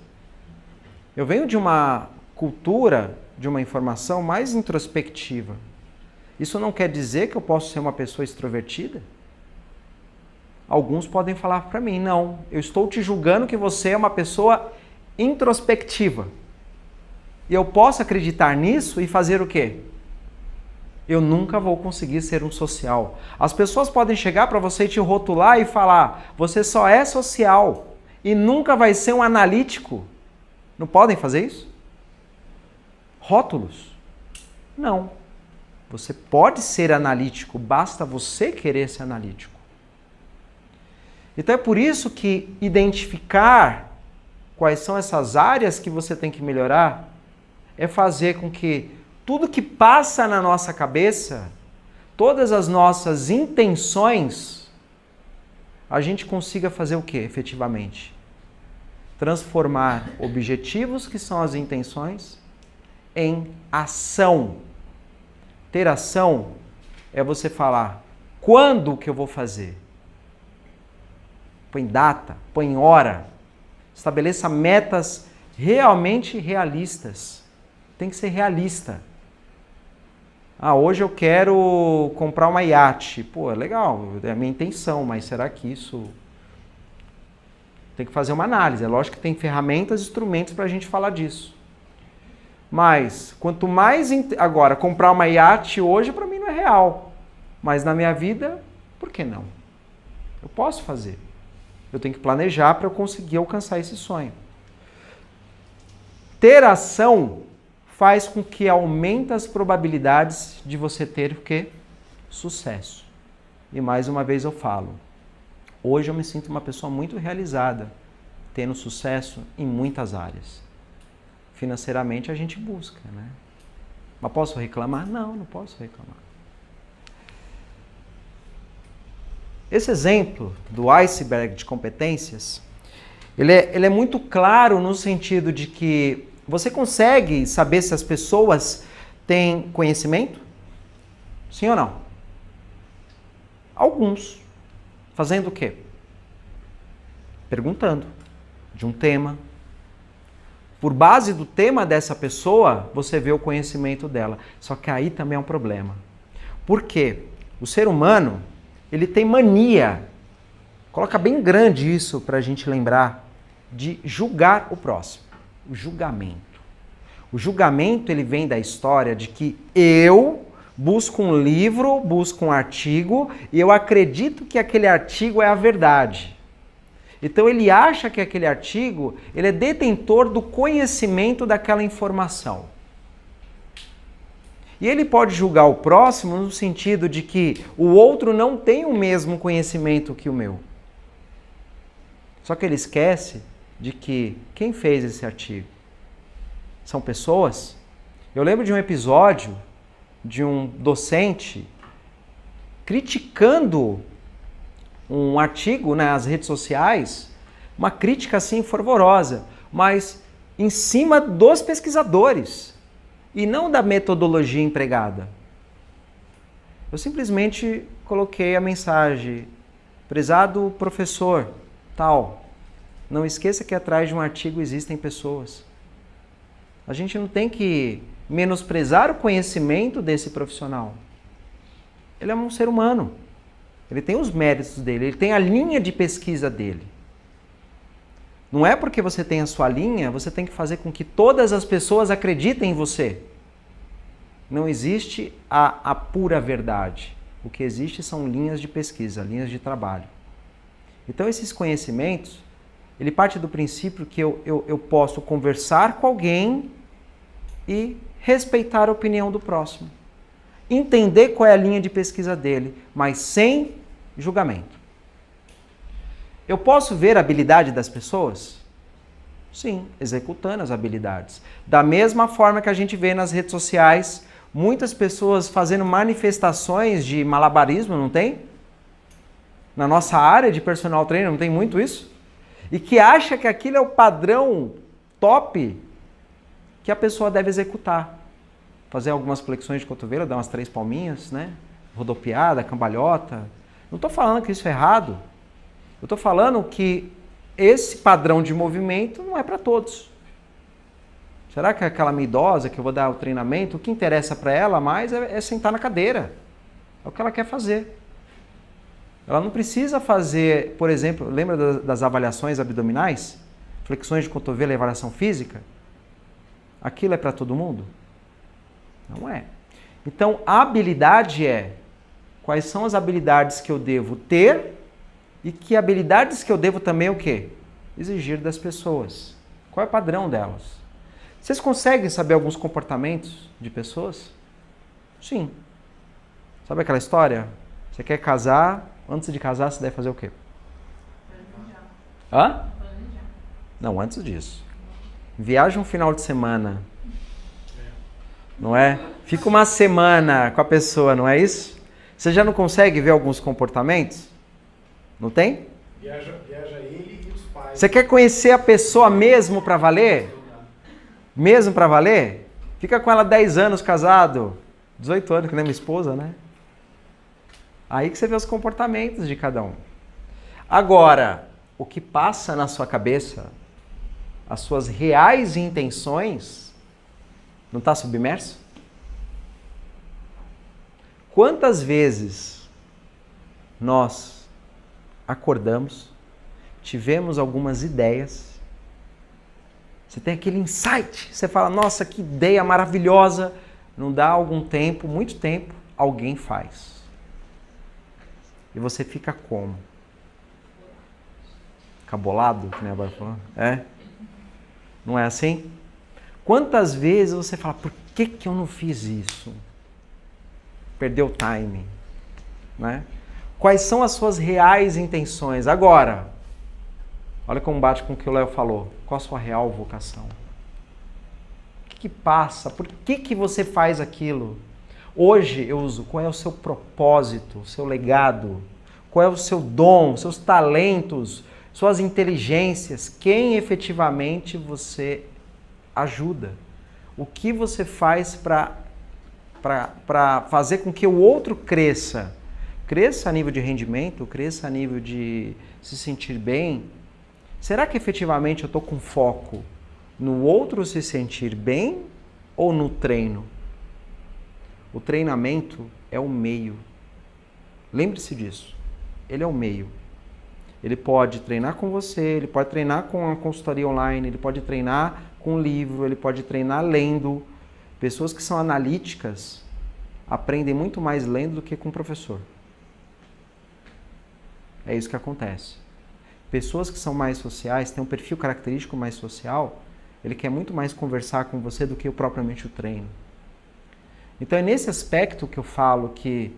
Eu venho de uma cultura, de uma informação mais introspectiva. Isso não quer dizer que eu posso ser uma pessoa extrovertida? Alguns podem falar para mim, não, eu estou te julgando que você é uma pessoa introspectiva. E eu posso acreditar nisso e fazer o quê? Eu nunca vou conseguir ser um social. As pessoas podem chegar para você e te rotular e falar, você só é social e nunca vai ser um analítico. Não podem fazer isso? Rótulos? Não. Você pode ser analítico, basta você querer ser analítico. Então é por isso que identificar quais são essas áreas que você tem que melhorar é fazer com que tudo que passa na nossa cabeça, todas as nossas intenções, a gente consiga fazer o quê, efetivamente? Transformar objetivos, que são as intenções, em ação. Ter ação é você falar quando que eu vou fazer. Põe data, põe hora. Estabeleça metas realmente realistas. Tem que ser realista. Hoje eu quero comprar uma iate. Pô, é legal, é a minha intenção, mas será que isso... Tem que fazer uma análise. É lógico que tem ferramentas e instrumentos para a gente falar disso. Mas, quanto mais... Agora, comprar uma iate hoje, para mim, não é real. Mas na minha vida, por que não? Eu posso fazer. Eu tenho que planejar para eu conseguir alcançar esse sonho. Ter ação faz com que aumente as probabilidades de você ter o quê? Sucesso. E mais uma vez eu falo, hoje eu me sinto uma pessoa muito realizada, tendo sucesso em muitas áreas. Financeiramente a gente busca, né? Mas posso reclamar? Não, não posso reclamar. Esse exemplo do iceberg de competências, ele é muito claro no sentido de que você consegue saber se as pessoas têm conhecimento? Sim ou não? Alguns. Fazendo o quê? Perguntando de um tema. Por base do tema dessa pessoa, você vê o conhecimento dela. Só que aí também é um problema. Por quê? O ser humano, ele tem mania, coloca bem grande isso para a gente lembrar, de julgar o próximo. O julgamento. O julgamento, ele vem da história de que eu busco um livro, busco um artigo e eu acredito que aquele artigo é a verdade. Então ele acha que aquele artigo, ele é detentor do conhecimento daquela informação. E ele pode julgar o próximo no sentido de que o outro não tem o mesmo conhecimento que o meu. Só que ele esquece de que quem fez esse artigo são pessoas. Eu lembro de um episódio de um docente criticando um artigo nas redes sociais, uma crítica assim fervorosa, mas em cima dos pesquisadores e não da metodologia empregada. Eu simplesmente coloquei a mensagem: prezado professor, tal, não esqueça que atrás de um artigo existem pessoas. A gente não tem que menosprezar o conhecimento desse profissional. Ele é um ser humano. Ele tem os méritos dele, ele tem a linha de pesquisa dele. Não é porque você tem a sua linha, você tem que fazer com que todas as pessoas acreditem em você. Não existe a pura verdade. O que existe são linhas de pesquisa, linhas de trabalho. Então esses conhecimentos, ele parte do princípio que eu posso conversar com alguém e respeitar a opinião do próximo. Entender qual é a linha de pesquisa dele, mas sem julgamento. Eu posso ver a habilidade das pessoas? Sim, executando as habilidades. Da mesma forma que a gente vê nas redes sociais, Muitas pessoas fazendo manifestações de malabarismo, não tem? Na nossa área de personal trainer, não tem muito isso? E que acha que aquilo é o padrão top que a pessoa deve executar. Fazer algumas flexões de cotovelo, dar umas 3 palminhas, né? Rodopiada, cambalhota. Não estou falando que isso é errado. Eu estou falando que esse padrão de movimento não é para todos. Será que aquela minha idosa que eu vou dar o treinamento, o que interessa para ela mais é sentar na cadeira? É o que ela quer fazer. Ela não precisa fazer, por exemplo, lembra das avaliações abdominais? Flexões de cotovelo e avaliação física? Aquilo é para todo mundo? Não é. Então, a habilidade é quais são as habilidades que eu devo ter e que habilidades que eu devo também o quê? Exigir das pessoas. Qual é o padrão delas? Vocês conseguem saber alguns comportamentos de pessoas? Sim. Sabe aquela história? Você quer casar, antes de casar você deve fazer o quê? Hã? Não, antes disso. Viaja um final de semana. Não é? Fica uma semana com a pessoa, não é isso? Você já não consegue ver alguns comportamentos? Não tem? Viaja ele e os pais. Você quer conhecer a pessoa mesmo para valer? Mesmo para valer? Fica com ela 10 anos casado, 18 anos, que nem minha esposa, né? Aí que você vê os comportamentos de cada um. Agora, o que passa na sua cabeça, as suas reais intenções, não está submerso? Quantas vezes nós acordamos, tivemos algumas ideias, você tem aquele insight, você fala, nossa, que ideia maravilhosa, não dá algum tempo, muito tempo, alguém faz. E você fica como? Cabolado, que nem a Bárbara falou? É? Não é assim? Quantas vezes você fala, por que eu não fiz isso? Perdeu o time, né? Quais são as suas reais intenções? Agora, olha como bate com o que o Léo falou. Qual a sua real vocação? O que passa? Por que você faz aquilo? Hoje eu uso qual é o seu propósito, o seu legado, qual é o seu dom, seus talentos, suas inteligências, quem efetivamente você ajuda. O que você faz para fazer com que o outro cresça. Cresça a nível de rendimento, cresça a nível de se sentir bem. Será que efetivamente eu estou com foco no outro se sentir bem ou no treino? O treinamento é o meio. Lembre-se disso. Ele é o meio. Ele pode treinar com você, ele pode treinar com a consultoria online, ele pode treinar com um livro, ele pode treinar lendo. Pessoas que são analíticas aprendem muito mais lendo do que com o professor. É isso que acontece. Pessoas que são mais sociais, têm um perfil característico mais social, ele quer muito mais conversar com você do que propriamente o treino. Então é nesse aspecto que eu falo que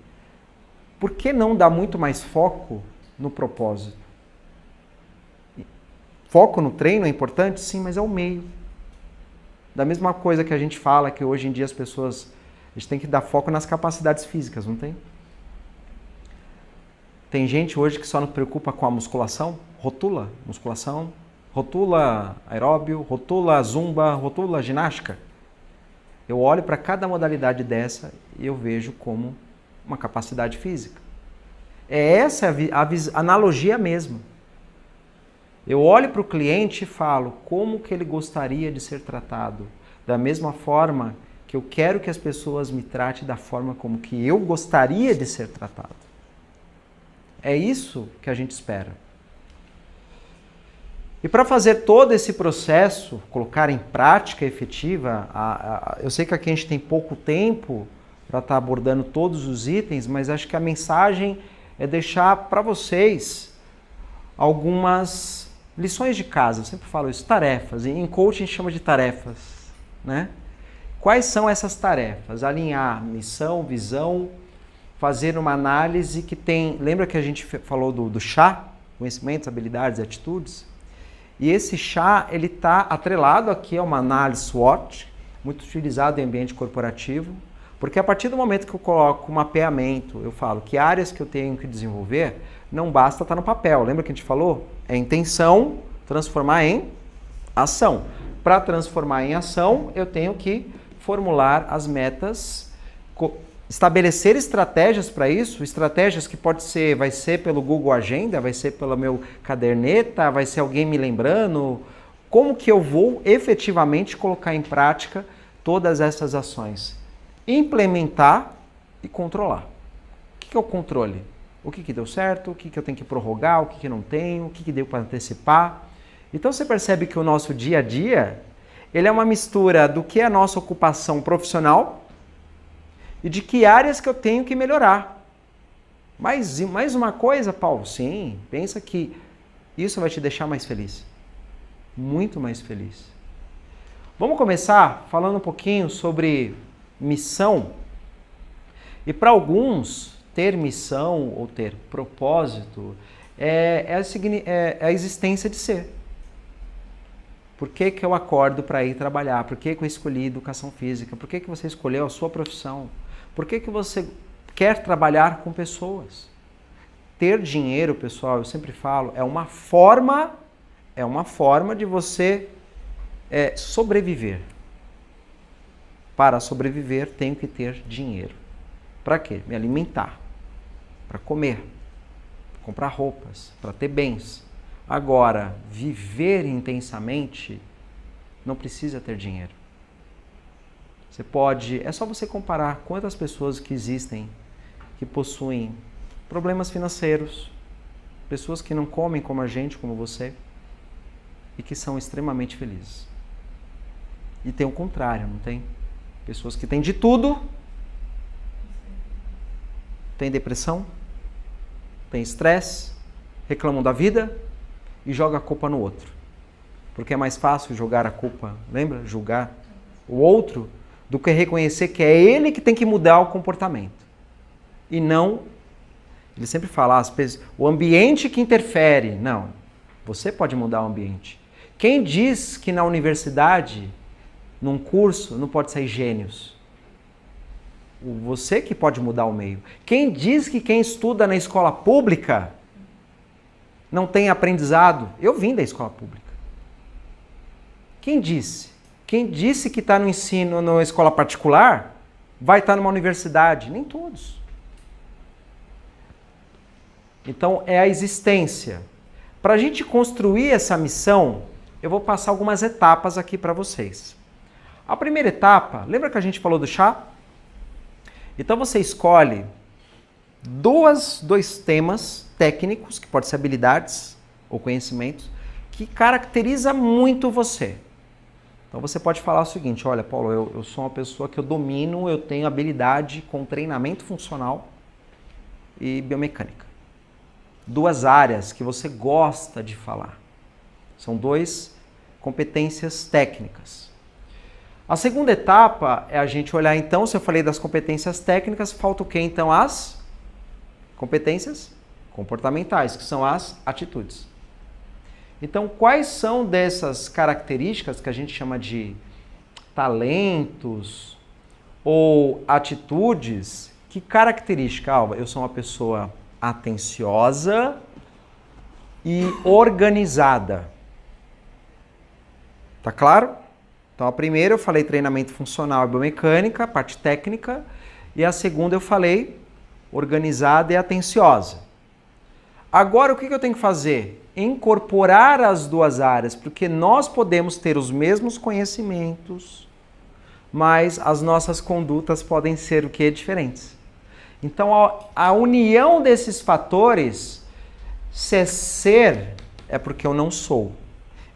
por que não dar muito mais foco no propósito? Foco no treino é importante? Sim, mas é o meio. Da mesma coisa que a gente fala que hoje em dia as pessoas, a gente tem que dar foco nas capacidades físicas, não tem? Tem gente hoje que só não se preocupa com a musculação, rotula musculação, rotula aeróbio, rotula zumba, rotula ginástica. Eu olho para cada modalidade dessa e eu vejo como uma capacidade física. É essa a analogia mesmo. Eu olho para o cliente e falo como que ele gostaria de ser tratado. Da mesma forma que eu quero que as pessoas me tratem da forma como que eu gostaria de ser tratado. É isso que a gente espera. E para fazer todo esse processo, colocar em prática efetiva, eu sei que aqui a gente tem pouco tempo para estar abordando todos os itens, mas acho que a mensagem é deixar para vocês algumas lições de casa. Eu sempre falo isso, tarefas. Em coaching a gente chama de tarefas, né? Quais são essas tarefas? Alinhar missão, visão, fazer uma análise que tem... Lembra que a gente falou do chá? Conhecimentos, habilidades e atitudes? E esse chá, ele está atrelado aqui a uma análise SWOT, muito utilizado em ambiente corporativo, Porque a partir do momento que eu coloco um mapeamento, eu falo que áreas que eu tenho que desenvolver, não basta estar no papel. Lembra que a gente falou? É intenção, transformar em ação. Para transformar em ação, eu tenho que formular as metas, estabelecer estratégias para isso, estratégias que vai ser pelo Google Agenda, vai ser pelo meu caderneta, vai ser alguém me lembrando. Como que eu vou efetivamente colocar em prática todas essas ações? Implementar e controlar. O que é o controle? O que deu certo, o que eu tenho que prorrogar, o que não tenho, o que deu para antecipar. Então você percebe que o nosso dia a dia, ele é uma mistura do que é a nossa ocupação profissional e de que áreas que eu tenho que melhorar. Mais uma coisa, Paulo? Sim, pensa que isso vai te deixar mais feliz. Muito mais feliz. Vamos começar falando um pouquinho sobre missão. E para alguns, ter missão ou ter propósito é a existência de ser. Por que eu acordo para ir trabalhar? Por que eu escolhi educação física? Por que você escolheu a sua profissão? Por que você quer trabalhar com pessoas? Ter dinheiro, pessoal, eu sempre falo, é uma forma de você sobreviver. Para sobreviver, tenho que ter dinheiro. Para quê? Me alimentar, para comer, comprar roupas, para ter bens. Agora, viver intensamente não precisa ter dinheiro. É só você comparar quantas pessoas que existem que possuem problemas financeiros, pessoas que não comem como a gente, como você, e que são extremamente felizes. E tem o contrário, não tem? Pessoas que têm de tudo, têm depressão, têm estresse, reclamam da vida e jogam a culpa no outro. Porque é mais fácil jogar a culpa, lembra? Julgar o outro, do que reconhecer que é ele que tem que mudar o comportamento. E não, ele sempre fala, o ambiente que interfere. Não, você pode mudar o ambiente. Quem diz que na universidade, num curso, não pode sair gênios? Você que pode mudar o meio. Quem diz que quem estuda na escola pública não tem aprendizado? Eu vim da escola pública. Quem disse? Quem disse que está no ensino, na escola particular, vai estar numa universidade? Nem todos. Então, é a existência. Para a gente construir essa missão, eu vou passar algumas etapas aqui para vocês. A primeira etapa, lembra que a gente falou do chá? Então você escolhe dois temas técnicos, que podem ser habilidades ou conhecimentos, que caracteriza muito você. Então você pode falar o seguinte, olha, Paulo, eu sou uma pessoa que eu domino, eu tenho habilidade com treinamento funcional e biomecânica. 2 áreas que você gosta de falar. São 2 competências técnicas. A segunda etapa é a gente olhar, então, se eu falei das competências técnicas, falta o quê, então? As competências comportamentais, que são as atitudes. Então, quais são dessas características que a gente chama de talentos ou atitudes? Que característica, Alba? Eu sou uma pessoa atenciosa e organizada. Tá claro? Então, a primeira eu falei treinamento funcional e biomecânica, parte técnica, e a segunda eu falei organizada e atenciosa. Agora, o que eu tenho que fazer? Incorporar as 2 áreas, porque nós podemos ter os mesmos conhecimentos, mas as nossas condutas podem ser o que? Diferentes. Então, a união desses fatores, se é ser, é porque eu não sou.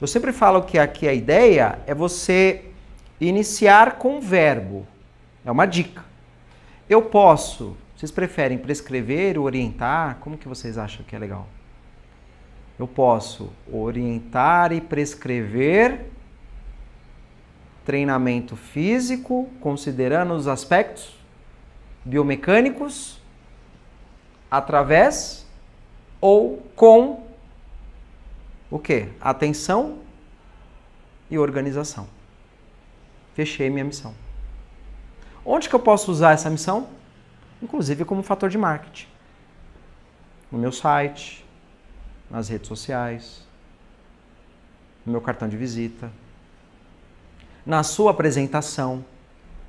Eu sempre falo que aqui a ideia é você iniciar com o verbo. É uma dica. Eu posso, vocês preferem prescrever, orientar? Como que vocês acham que é legal? Eu posso orientar e prescrever treinamento físico, considerando os aspectos biomecânicos, através ou com o quê? Atenção e organização. Fechei minha missão. Onde que eu posso usar essa missão? Inclusive como fator de marketing. No meu site, nas redes sociais, no meu cartão de visita, na sua apresentação.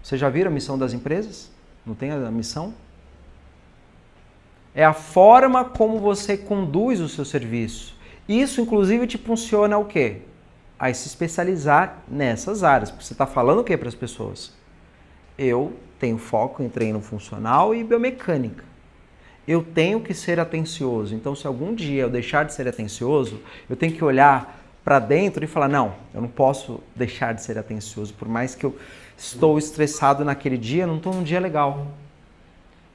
Vocês já viram a missão das empresas? Não tem a missão? É a forma como você conduz o seu serviço. Isso, inclusive, te funciona o quê? A se especializar nessas áreas. Porque você está falando o quê para as pessoas? Eu tenho foco em treino funcional e biomecânica. Eu tenho que ser atencioso. Então, se algum dia eu deixar de ser atencioso, eu tenho que olhar para dentro e falar, não, eu não posso deixar de ser atencioso. Por mais que eu estou estressado naquele dia, não estou num dia legal.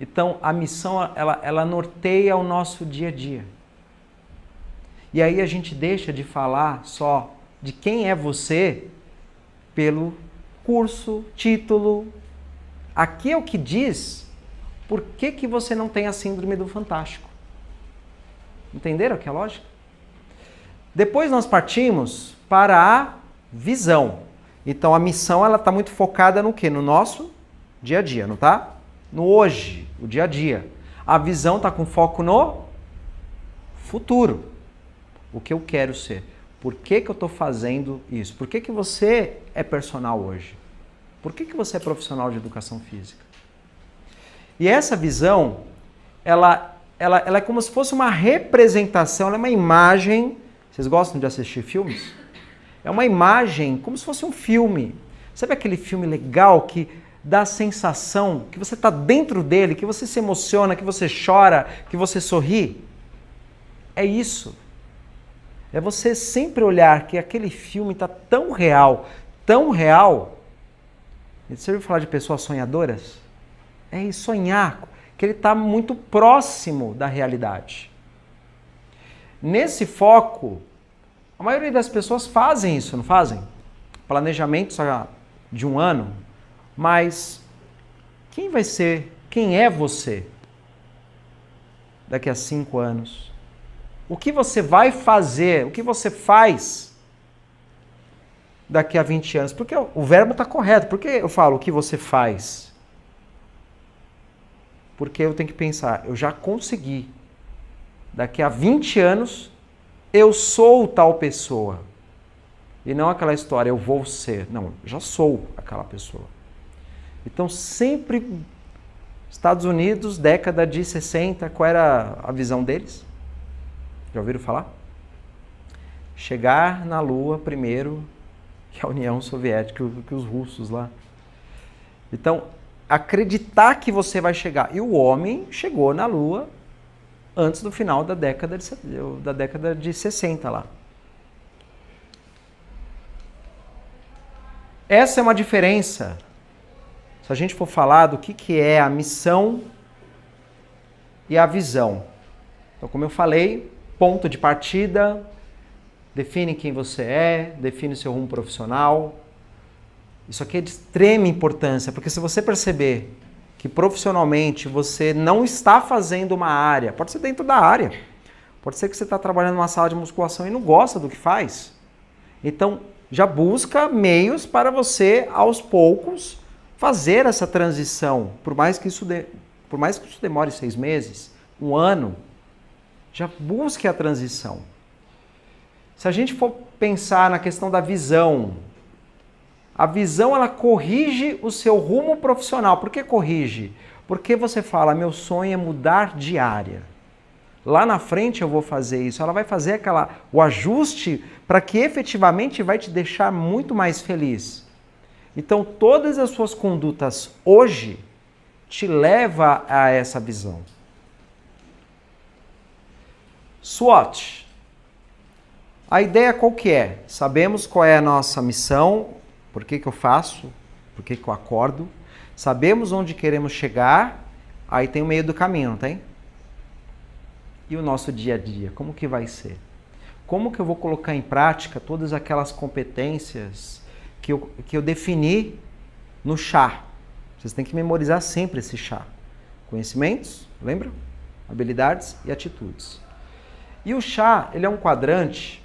Então, a missão, ela norteia o nosso dia a dia. E aí a gente deixa de falar só de quem é você pelo curso, título. Aqui é o que diz por que você não tem a síndrome do fantástico. Entenderam que é a lógica? Depois nós partimos para a visão. Então a missão ela está muito focada no quê? No nosso dia a dia, não tá? No hoje, o dia a dia. A visão está com foco no futuro. O que eu quero ser. Por que eu estou fazendo isso? Por que você é personal hoje? Por que você é profissional de educação física? E essa visão, ela é como se fosse uma representação, ela é uma imagem. Vocês gostam de assistir filmes? É uma imagem como se fosse um filme. Sabe aquele filme legal que dá a sensação que você está dentro dele, que você se emociona, que você chora, que você sorri? É isso. É você sempre olhar que aquele filme está tão real, tão real. Você ouviu falar de pessoas sonhadoras? É isso, sonhar, que ele está muito próximo da realidade. Nesse foco, a maioria das pessoas fazem isso, não fazem? Planejamento só de um ano, mas quem vai ser, quem é você daqui a 5 anos? O que você vai fazer, o que você faz daqui a 20 anos? Porque o verbo está correto. Por que eu falo o que você faz? Porque eu tenho que pensar, eu já consegui. Daqui a 20 anos, eu sou tal pessoa. E não aquela história, eu vou ser. Não, eu já sou aquela pessoa. Então, sempre, Estados Unidos, década de 60, qual era a visão deles? Já ouviram falar? Chegar na Lua primeiro que a União Soviética, que os russos lá. Então, acreditar que você vai chegar. E o homem chegou na Lua antes do final da década de 60 lá. Essa é uma diferença. Se a gente for falar do que é a missão e a visão. Então, como eu falei, ponto de partida, define quem você é, define seu rumo profissional. Isso aqui é de extrema importância, porque se você perceber que profissionalmente você não está fazendo uma área, pode ser dentro da área, pode ser que você está trabalhando numa sala de musculação e não gosta do que faz. Então, já busca meios para você, aos poucos, fazer essa transição. Por mais que isso demore 6 meses, 1 ano, já busque a transição. Se a gente for pensar na questão da visão, a visão ela corrige o seu rumo profissional. Por que corrige? Porque você fala, meu sonho é mudar de área. Lá na frente eu vou fazer isso. Ela vai fazer o ajuste para que efetivamente vai te deixar muito mais feliz. Então todas as suas condutas hoje te levam a essa visão. SWOT. A ideia qual que é? Sabemos qual é a nossa missão, por que eu faço, por que eu acordo. Sabemos onde queremos chegar, aí tem o meio do caminho, não tem? E o nosso dia a dia, como que vai ser? Como que eu vou colocar em prática todas aquelas competências que eu defini no chá? Vocês têm que memorizar sempre esse chá. Conhecimentos, lembra? Habilidades e atitudes. E o chá, ele é um quadrante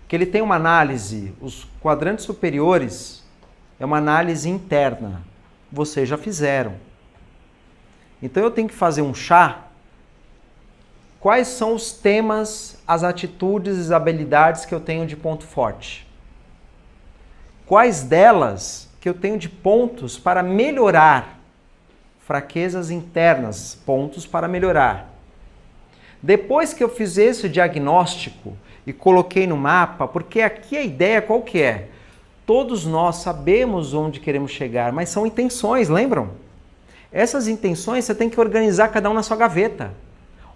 que ele tem uma análise, os quadrantes superiores é uma análise interna. vocês já fizeram. Então eu tenho que fazer um chá. Quais são os temas, as atitudes e as habilidades que eu tenho de ponto forte? Quais delas que eu tenho de pontos para melhorar? Fraquezas internas, pontos para melhorar. Depois que eu fiz esse diagnóstico e coloquei no mapa, porque aqui a ideia qual que é? Todos nós sabemos onde queremos chegar, mas são intenções, lembram? Essas intenções você tem que organizar cada um na sua gaveta.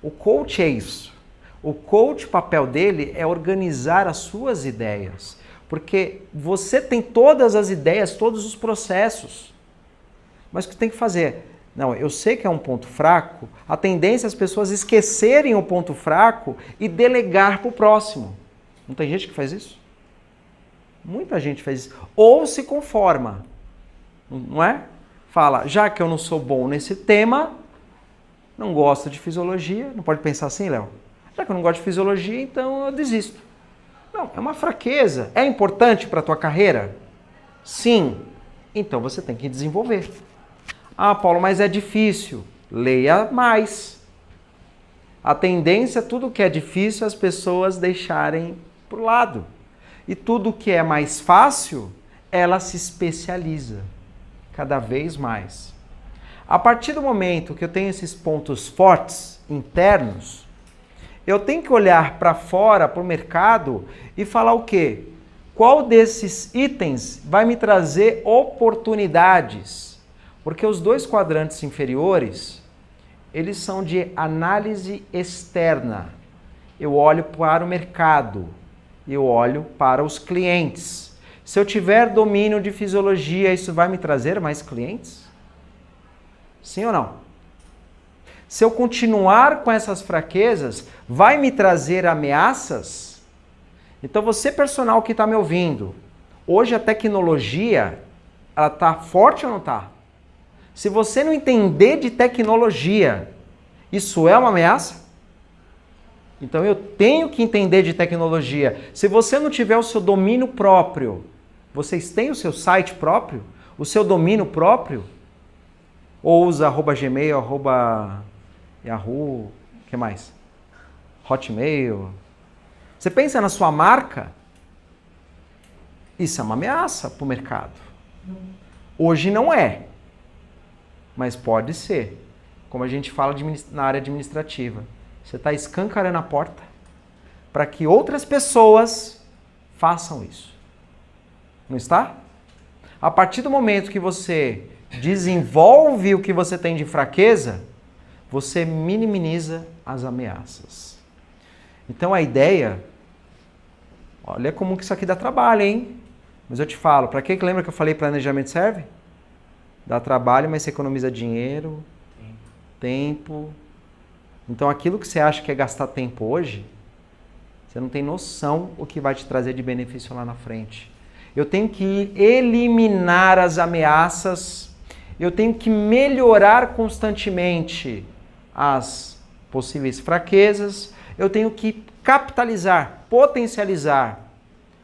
O coach é isso. O coach, o papel dele é organizar as suas ideias. Porque você tem todas as ideias, todos os processos. Mas o que tem que fazer? Não, eu sei que é um ponto fraco, a tendência é as pessoas esquecerem o ponto fraco e delegar para o próximo. Não tem gente que faz isso? Muita gente faz isso. Ou se conforma, não é? Fala, já que eu não sou bom nesse tema, não gosto de fisiologia, não pode pensar assim, Léo? Já que eu não gosto de fisiologia, então eu desisto. Não, é uma fraqueza. É importante para a tua carreira? Sim. Então você tem que desenvolver. Ah, Paulo, mas é difícil. Leia mais. A tendência, tudo que é difícil, as pessoas deixarem para o lado. E tudo que é mais fácil, ela se especializa cada vez mais. A partir do momento que eu tenho esses pontos fortes, internos, eu tenho que olhar para fora, para o mercado e falar o quê? Qual desses itens vai me trazer oportunidades? Porque os dois quadrantes inferiores, eles são de análise externa. Eu olho para o mercado, eu olho para os clientes. Se eu tiver domínio de fisiologia, isso vai me trazer mais clientes? Sim ou não? Se eu continuar com essas fraquezas, vai me trazer ameaças? Então você, personal que está me ouvindo, hoje a tecnologia, ela está forte ou não está? Se você não entender de tecnologia, isso é uma ameaça? Então eu tenho que entender de tecnologia. Se você não tiver o seu domínio próprio, vocês têm o seu site próprio? O seu domínio próprio? Ou usa @gmail, @yahoo, o que mais? Hotmail. Você pensa na sua marca? Isso é uma ameaça para o mercado. Hoje não é, mas pode ser. Como a gente fala na área administrativa. Você está escancarando a porta para que outras pessoas façam isso. Não está? A partir do momento que você desenvolve o que você tem de fraqueza, você minimiza as ameaças. Então a ideia, olha como que isso aqui dá trabalho, hein? Mas eu te falo, para que lembra que eu falei planejamento serve? Dá trabalho, mas você economiza dinheiro, tempo. Então aquilo que você acha que é gastar tempo hoje, você não tem noção o que vai te trazer de benefício lá na frente. Eu tenho que eliminar as ameaças, eu tenho que melhorar constantemente as possíveis fraquezas, eu tenho que capitalizar, potencializar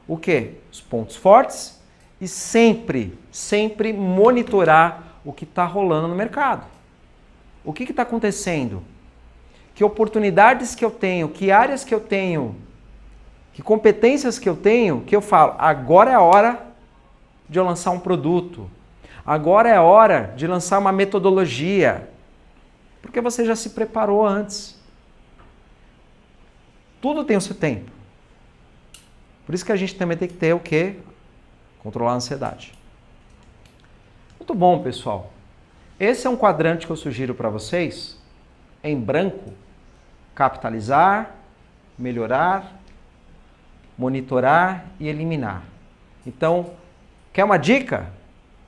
o quê? Os pontos fortes e sempre monitorar o que está rolando no mercado. O que está acontecendo? Que oportunidades que eu tenho, que áreas que eu tenho, que competências que eu tenho, que eu falo, agora é a hora de eu lançar um produto, agora é a hora de lançar uma metodologia, porque você já se preparou antes. Tudo tem o seu tempo. Por isso que a gente também tem que ter o quê? Controlar a ansiedade. Muito bom, pessoal. Esse é um quadrante que eu sugiro para vocês, em branco, capitalizar, melhorar, monitorar e eliminar. Então, quer uma dica?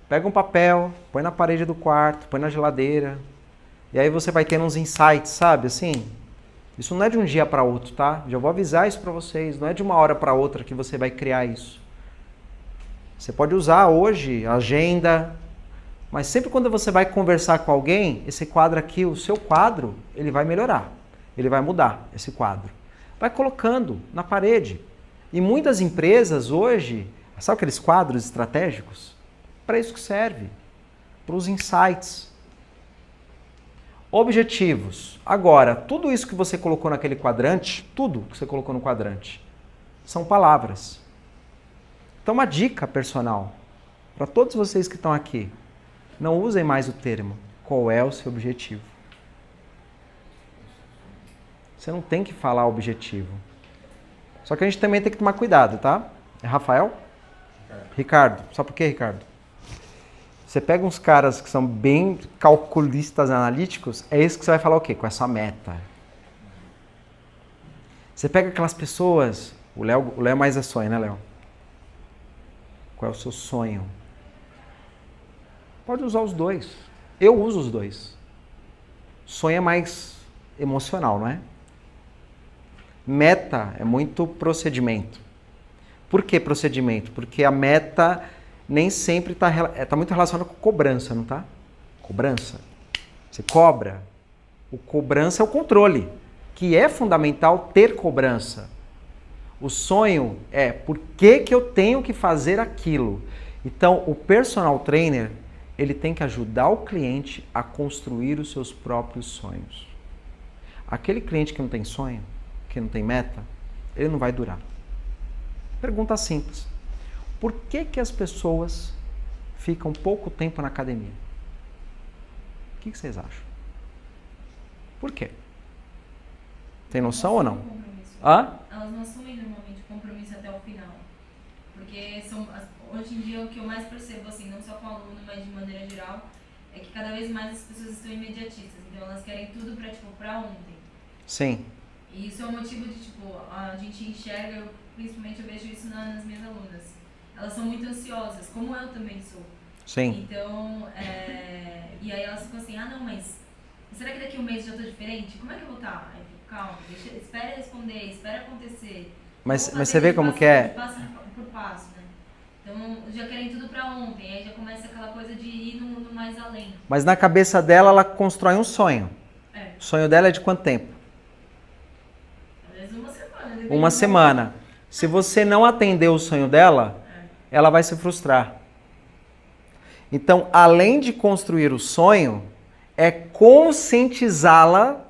Pega um papel, põe na parede do quarto, põe na geladeira, e aí você vai tendo uns insights, sabe, assim? Isso não é de um dia para outro, tá? Já vou avisar isso para vocês, não é de uma hora para outra que você vai criar isso. Você pode usar hoje, agenda, mas sempre quando você vai conversar com alguém, esse quadro aqui, o seu quadro, ele vai melhorar, ele vai mudar, esse quadro. Vai colocando na parede. E muitas empresas hoje, sabe aqueles quadros estratégicos? Para isso que serve. para os insights. Objetivos. Agora, tudo isso que você colocou naquele quadrante, tudo que você colocou no quadrante, são palavras. Então, uma dica personal para todos vocês que estão aqui. Não usem mais o termo. Qual é o seu objetivo? Você não tem que falar objetivo. Só que a gente também tem que tomar cuidado, tá? É Rafael? Ricardo. Só por quê, Ricardo? Você pega uns caras que são bem calculistas analíticos, é isso que você vai falar o quê? Com essa meta. Você pega aquelas pessoas... O Léo mais é sonho, né, Léo? Qual é o seu sonho? Pode usar os dois. Eu uso os dois. Sonho é mais emocional, não é? Meta é muito procedimento. Por que procedimento? Porque a meta nem sempre está muito relacionada com cobrança, não tá? Cobrança. Você cobra. O cobrança é o controle, que é fundamental ter cobrança. O sonho é por que eu tenho que fazer aquilo. Então, o personal trainer, ele tem que ajudar o cliente a construir os seus próprios sonhos. Aquele cliente que não tem sonho, que não tem meta, ele não vai durar. Pergunta simples. Por que as pessoas ficam pouco tempo na academia? O que vocês acham? Por quê? Tem noção ou não? Hã? Elas não assumem normalmente o compromisso até o final. Porque hoje em dia o que eu mais percebo, assim, não só com o aluno, mas de maneira geral, é que cada vez mais as pessoas estão imediatistas. Então elas querem tudo pra ontem. Sim. E isso é um motivo de, a gente enxerga, principalmente eu vejo isso nas minhas alunas. Elas são muito ansiosas, como eu também sou. Sim. Então, e aí elas ficam assim, não, mas será que daqui a um mês eu já tô diferente? Como é que eu vou estar? Aí eu fico, calma, espera responder, espera acontecer. Mas você vê como que é? Passo por passo, né? Então, já querem tudo pra ontem, aí já começa aquela coisa de ir no mais além. Mas na cabeça dela, ela constrói um sonho. O sonho dela é de quanto tempo? Às vezes uma semana. Uma semana. Se você não atender o sonho dela, ela vai se frustrar. Então, além de construir o sonho, é conscientizá-la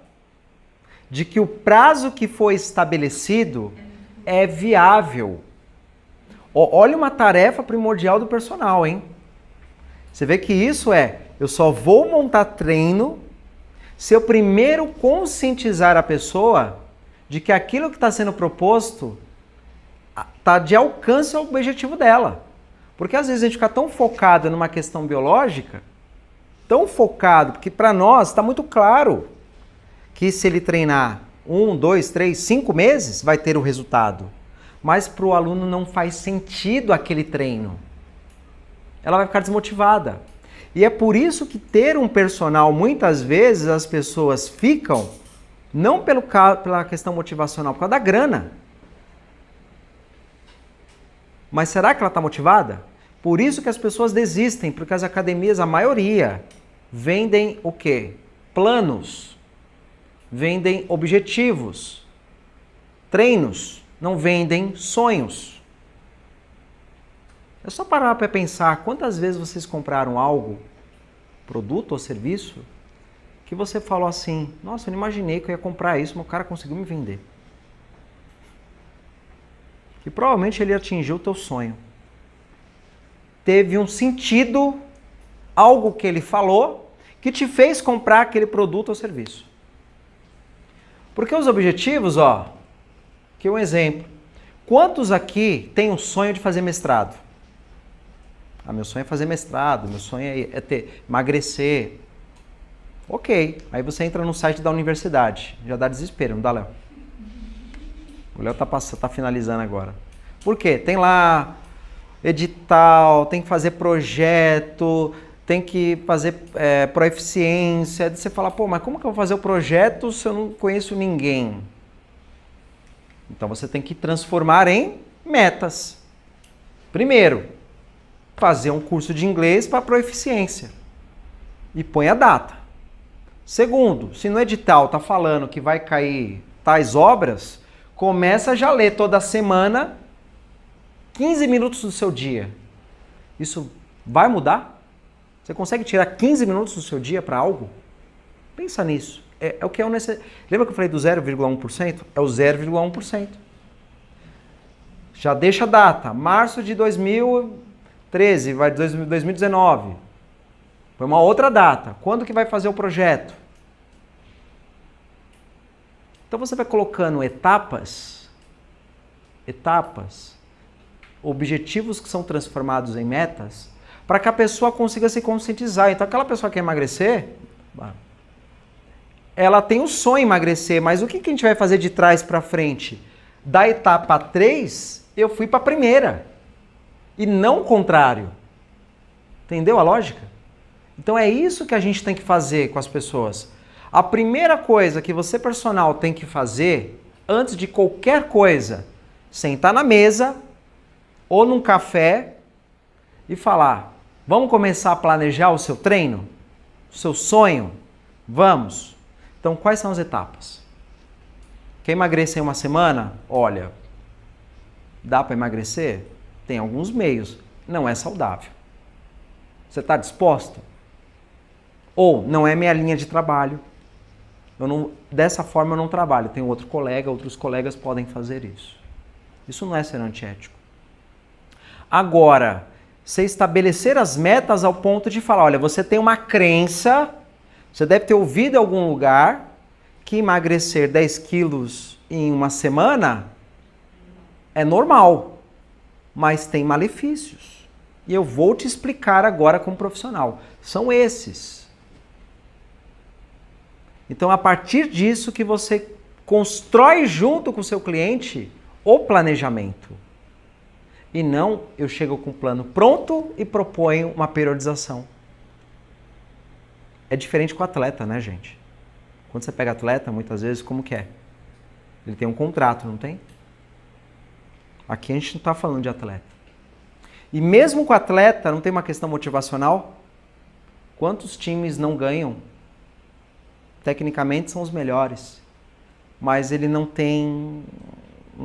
de que o prazo que foi estabelecido é viável. Olha uma tarefa primordial do personal, hein? Você vê que isso eu só vou montar treino se eu primeiro conscientizar a pessoa de que aquilo que está sendo proposto está de alcance ao objetivo dela. Porque às vezes a gente fica tão focado numa questão biológica, tão focado, porque para nós está muito claro que se ele treinar 1, 2, 3, 5 meses, vai ter o resultado. Mas para o aluno não faz sentido aquele treino. Ela vai ficar desmotivada. E é por isso que ter um personal, muitas vezes as pessoas ficam, não pela questão motivacional, por causa da grana. Mas será que ela está motivada? Por isso que as pessoas desistem, porque as academias, a maioria, vendem o quê? Planos. Vendem objetivos. Treinos. Não vendem sonhos. É só parar para pensar quantas vezes vocês compraram algo, produto ou serviço, que você falou assim, nossa, eu não imaginei que eu ia comprar isso, mas o cara conseguiu me vender. Que provavelmente ele atingiu o teu sonho. Teve um sentido, algo que ele falou, que te fez comprar aquele produto ou serviço. Porque os objetivos, aqui um exemplo. Quantos aqui têm um sonho de fazer mestrado? Meu sonho é fazer mestrado, meu sonho é emagrecer. Ok, aí você entra no site da universidade, já dá desespero, não dá, Léo? O Léo tá finalizando agora. Por quê? Tem lá edital, tem que fazer projeto, tem que fazer proeficiência. Você fala, mas como que eu vou fazer o projeto se eu não conheço ninguém? Então você tem que transformar em metas. Primeiro, fazer um curso de inglês para proeficiência. E põe a data. Segundo, se no edital está falando que vai cair tais obras, começa já a ler toda semana 15 minutos do seu dia. Isso vai mudar? Você consegue tirar 15 minutos do seu dia para algo? Pensa nisso. É o que é o necessário. Lembra que eu falei do 0,1%? É o 0,1%. Já deixa a data. Março de 2013, vai 2019. Foi uma outra data. Quando que vai fazer o projeto? Então você vai colocando etapas, objetivos que são transformados em metas, para que a pessoa consiga se conscientizar. Então aquela pessoa que quer emagrecer, ela tem o sonho em emagrecer, mas o que a gente vai fazer de trás para frente? Da etapa 3, eu fui para a primeira. E não o contrário. Entendeu a lógica? Então é isso que a gente tem que fazer com as pessoas. A primeira coisa que você, personal, tem que fazer, antes de qualquer coisa, sentar na mesa ou num café e falar: vamos começar a planejar o seu treino? O seu sonho? Vamos! Então, quais são as etapas? Quer emagrecer em uma semana? Olha, dá para emagrecer? Tem alguns meios. Não é saudável. Você está disposto? Ou não é minha linha de trabalho. Dessa forma eu não trabalho. Tem outro colega, outros colegas podem fazer isso. Isso não é ser antiético. Agora, você estabelecer as metas ao ponto de falar: olha, você tem uma crença, você deve ter ouvido em algum lugar que emagrecer 10 quilos em uma semana é normal, mas tem malefícios. E eu vou te explicar agora como profissional. São esses. Então, a partir disso que você constrói junto com o seu cliente o planejamento. E não eu chego com o plano pronto e proponho uma periodização. É diferente com o atleta, né, gente? Quando você pega atleta, muitas vezes, como que é? Ele tem um contrato, não tem? Aqui a gente não está falando de atleta. E mesmo com o atleta, não tem uma questão motivacional? Quantos times não ganham? Tecnicamente são os melhores, mas ele não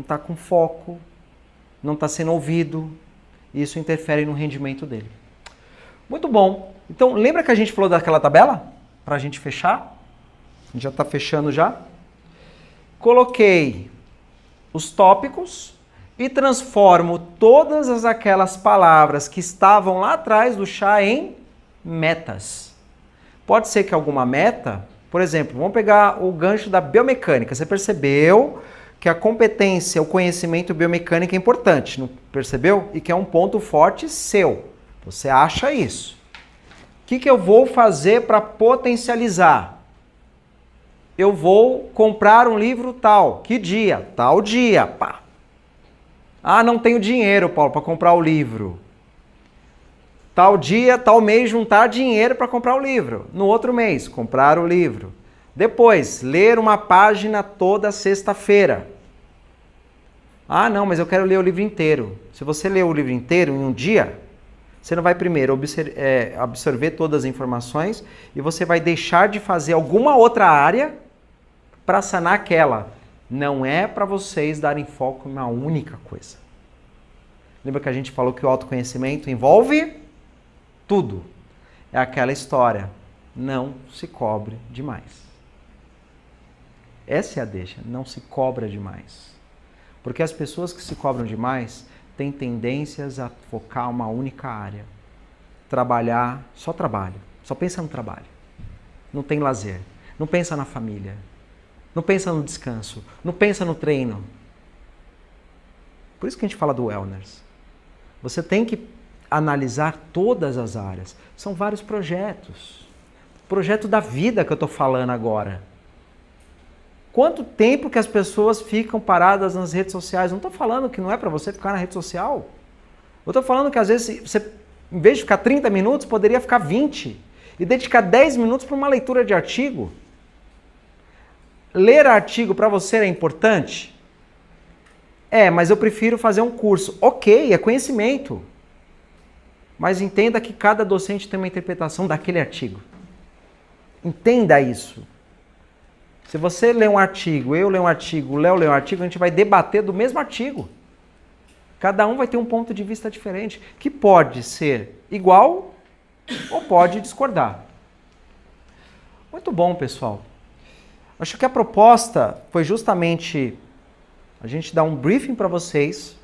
está com foco, não está sendo ouvido, e isso interfere no rendimento dele. Muito bom. Então, lembra que a gente falou daquela tabela? Para a gente fechar? A gente já está fechando já. Coloquei os tópicos e transformo todas aquelas palavras que estavam lá atrás do chá em metas. Pode ser que alguma meta... Por exemplo, vamos pegar o gancho da biomecânica. Você percebeu que a competência, o conhecimento biomecânico é importante, não percebeu? E que é um ponto forte seu. Você acha isso. O que eu vou fazer para potencializar? Eu vou comprar um livro tal. Que dia? Tal dia. Pá. Ah, não tenho dinheiro, Paulo, para comprar o livro. Tal dia, tal mês, juntar dinheiro para comprar o livro. No outro mês, comprar o livro. Depois, ler uma página toda sexta-feira. Ah, não, mas eu quero ler o livro inteiro. Se você ler o livro inteiro em um dia, você não vai primeiro absorver todas as informações e você vai deixar de fazer alguma outra área para sanar aquela. Não é para vocês darem foco em uma única coisa. Lembra que a gente falou que o autoconhecimento envolve tudo. É aquela história. Não se cobre demais. Essa é a deixa. Não se cobra demais. Porque as pessoas que se cobram demais têm tendências a focar uma única área. Trabalhar, só trabalho. Só pensa no trabalho. Não tem lazer. Não pensa na família. Não pensa no descanso. Não pensa no treino. Por isso que a gente fala do wellness. Você tem que analisar todas as áreas. São vários projetos. Projeto da vida que eu estou falando agora. Quanto tempo que as pessoas ficam paradas nas redes sociais? Não estou falando que não é para você ficar na rede social. Eu estou falando que às vezes você, em vez de ficar 30 minutos, poderia ficar 20. E dedicar 10 minutos para uma leitura de artigo. Ler artigo para você é importante? É, mas eu prefiro fazer um curso. Ok, é conhecimento. Mas entenda que cada docente tem uma interpretação daquele artigo. Entenda isso. Se você lê um artigo, eu leio um artigo, o Léo lê um artigo, a gente vai debater do mesmo artigo. Cada um vai ter um ponto de vista diferente, que pode ser igual ou pode discordar. Muito bom, pessoal. Acho que a proposta foi justamente a gente dar um briefing para vocês.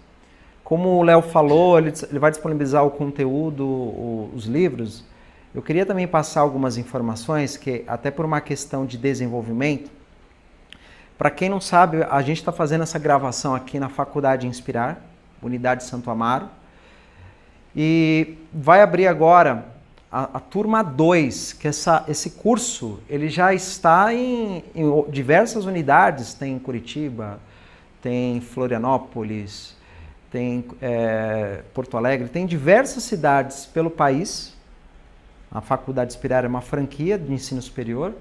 Como o Léo falou, ele vai disponibilizar o conteúdo, os livros. Eu queria também passar algumas informações, que até por uma questão de desenvolvimento, para quem não sabe, a gente está fazendo essa gravação aqui na Faculdade Inspirar, Unidade Santo Amaro, e vai abrir agora a turma 2, que esse curso ele já está em diversas unidades, tem em Curitiba, tem em Florianópolis, tem Porto Alegre, tem diversas cidades pelo país. A Faculdade Inspirar é uma franquia de ensino superior.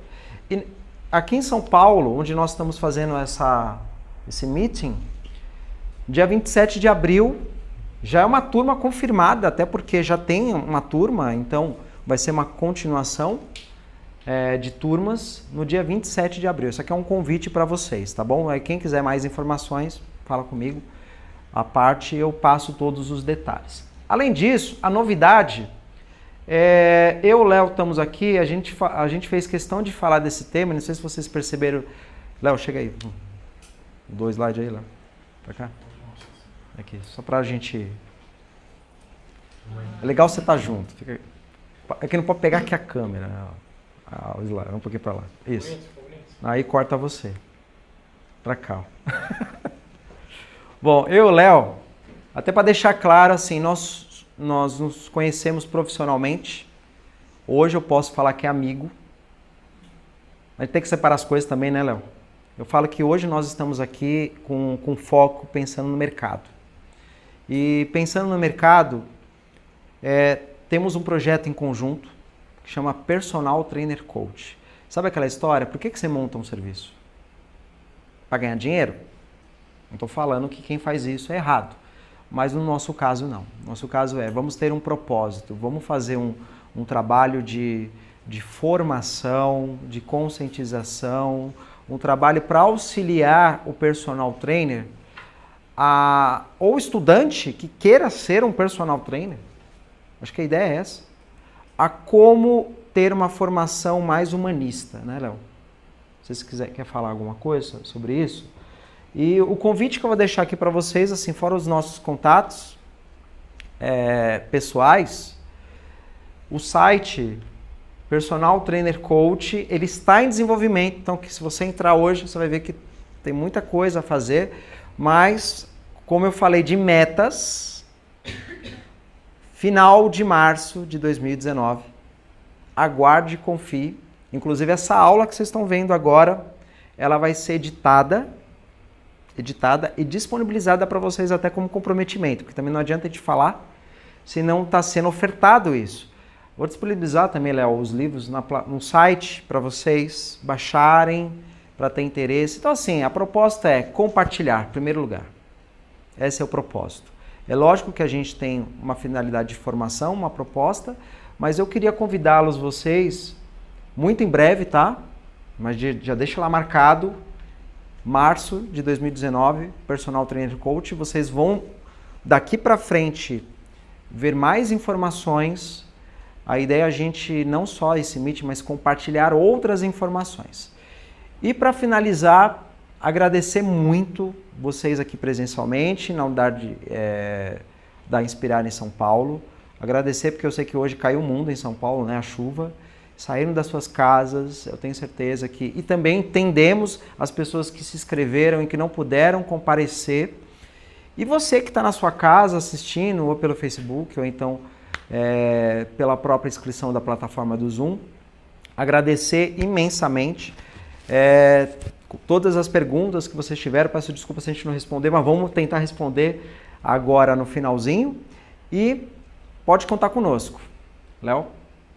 E aqui em São Paulo, onde nós estamos fazendo esse meeting, dia 27 de abril, já é uma turma confirmada, até porque já tem uma turma, então vai ser uma continuação de turmas no dia 27 de abril. Isso aqui é um convite para vocês, tá bom? Aí quem quiser mais informações, fala comigo. A parte eu passo todos os detalhes. Além disso, a novidade, eu e o Léo estamos aqui, a gente fez questão de falar desse tema, não sei se vocês perceberam. Léo, chega aí. 2 slides aí, Léo. Pra cá. Aqui, só pra gente... É legal você estar junto. É que não pode pegar aqui a câmera. O slide, um pouquinho pra lá. Isso. Aí corta você. Pra cá. Bom, eu e o Léo, até para deixar claro, assim, nós nos conhecemos profissionalmente. Hoje eu posso falar que é amigo. A gente tem que separar as coisas também, né, Léo? Eu falo que hoje nós estamos aqui com foco pensando no mercado. E pensando no mercado, temos um projeto em conjunto que chama Personal Trainer Coach. Sabe aquela história? Por que você monta um serviço? Para ganhar dinheiro? Não estou falando que quem faz isso é errado, mas no nosso caso não. No nosso caso vamos ter um propósito, vamos fazer um trabalho de formação, de conscientização, um trabalho para auxiliar o personal trainer, ou estudante que queira ser um personal trainer, acho que a ideia é essa, a como ter uma formação mais humanista, né, Léo? Se você quer falar alguma coisa sobre isso. E o convite que eu vou deixar aqui para vocês, assim, fora os nossos contatos pessoais, o site Personal Trainer Coach, ele está em desenvolvimento, então que se você entrar hoje, você vai ver que tem muita coisa a fazer, mas, como eu falei de metas, final de março de 2019, aguarde e confie. Inclusive essa aula que vocês estão vendo agora, ela vai ser editada e disponibilizada para vocês até como comprometimento, porque também não adianta a gente falar se não está sendo ofertado isso. Vou disponibilizar também, Léo, os livros no site para vocês baixarem, para ter interesse. Então, assim, a proposta é compartilhar, em primeiro lugar. Esse é o propósito. É lógico que a gente tem uma finalidade de formação, uma proposta, mas eu queria convidá-los, vocês, muito em breve, tá? Mas já deixa lá marcado, março de 2019, Personal Trainer Coach. Vocês vão, daqui para frente, ver mais informações. A ideia é a gente, não só esse meeting, mas compartilhar outras informações. E para finalizar, agradecer muito vocês aqui presencialmente, na unidade da Inspirar em São Paulo. Agradecer porque eu sei que hoje caiu o mundo em São Paulo, né? A chuva. Saíram das suas casas, eu tenho certeza que... E também entendemos as pessoas que se inscreveram e que não puderam comparecer. E você que está na sua casa assistindo, ou pelo Facebook, ou então pela própria inscrição da plataforma do Zoom, agradecer imensamente todas as perguntas que vocês tiveram. Peço desculpa se a gente não responder, mas vamos tentar responder agora no finalzinho. E pode contar conosco. Léo?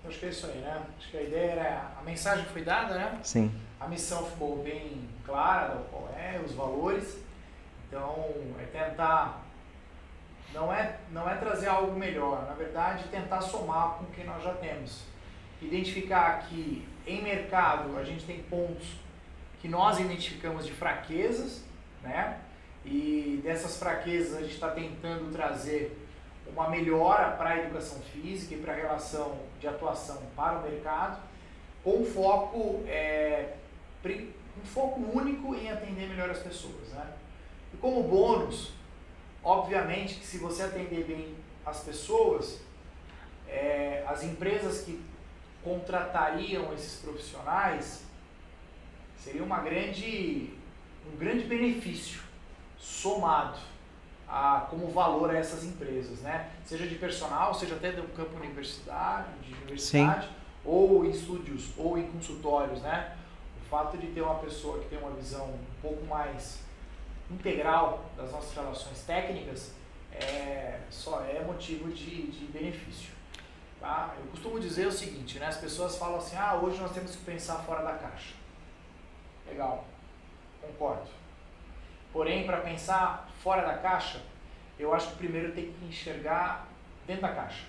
Acho que é isso aí, né? Acho que a ideia era... A mensagem foi dada, né? Sim. A missão ficou bem clara, qual é, os valores. Então, é tentar... Não é trazer algo melhor, na verdade, tentar somar com o que nós já temos. Identificar que em mercado a gente tem pontos que nós identificamos de fraquezas, né? E dessas fraquezas a gente está tentando trazer uma melhora para a educação física e para a relação de atuação para o mercado, com um foco único em atender melhor as pessoas, né? E como bônus, obviamente que se você atender bem as pessoas, as empresas que contratariam esses profissionais seria um grande benefício somado como valor a essas empresas, né? Seja de personal, seja até do campo de universidade, ou em estúdios, ou em consultórios, né? O fato de ter uma pessoa que tem uma visão um pouco mais integral das nossas relações técnicas só é motivo de benefício. Tá? Eu costumo dizer o seguinte, né? As pessoas falam assim, hoje nós temos que pensar fora da caixa. Legal, concordo. Porém, para pensar fora da caixa, eu acho que primeiro tem que enxergar dentro da caixa.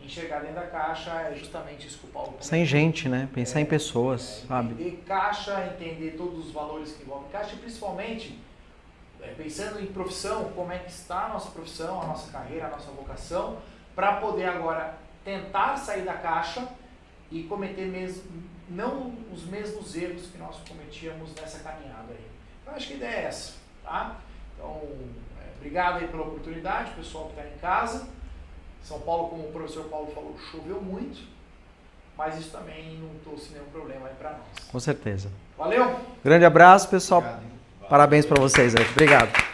Enxergar dentro da caixa é justamente isso que o Paulo comentou. Pensar em gente, né? Pensar em pessoas, sabe? Entender caixa, entender todos os valores que envolvem caixa e principalmente pensando em profissão, como é que está a nossa profissão, a nossa carreira, a nossa vocação, para poder agora tentar sair da caixa e cometer não os mesmos erros que nós cometíamos nessa caminhada aí. Então acho que a ideia é essa, tá? Então, obrigado aí pela oportunidade, pessoal que está em casa. São Paulo, como o professor Paulo falou, choveu muito, mas isso também não trouxe nenhum problema aí para nós. Com certeza. Valeu! Grande abraço, pessoal. Obrigado, hein? Parabéns para vocês aí. Obrigado.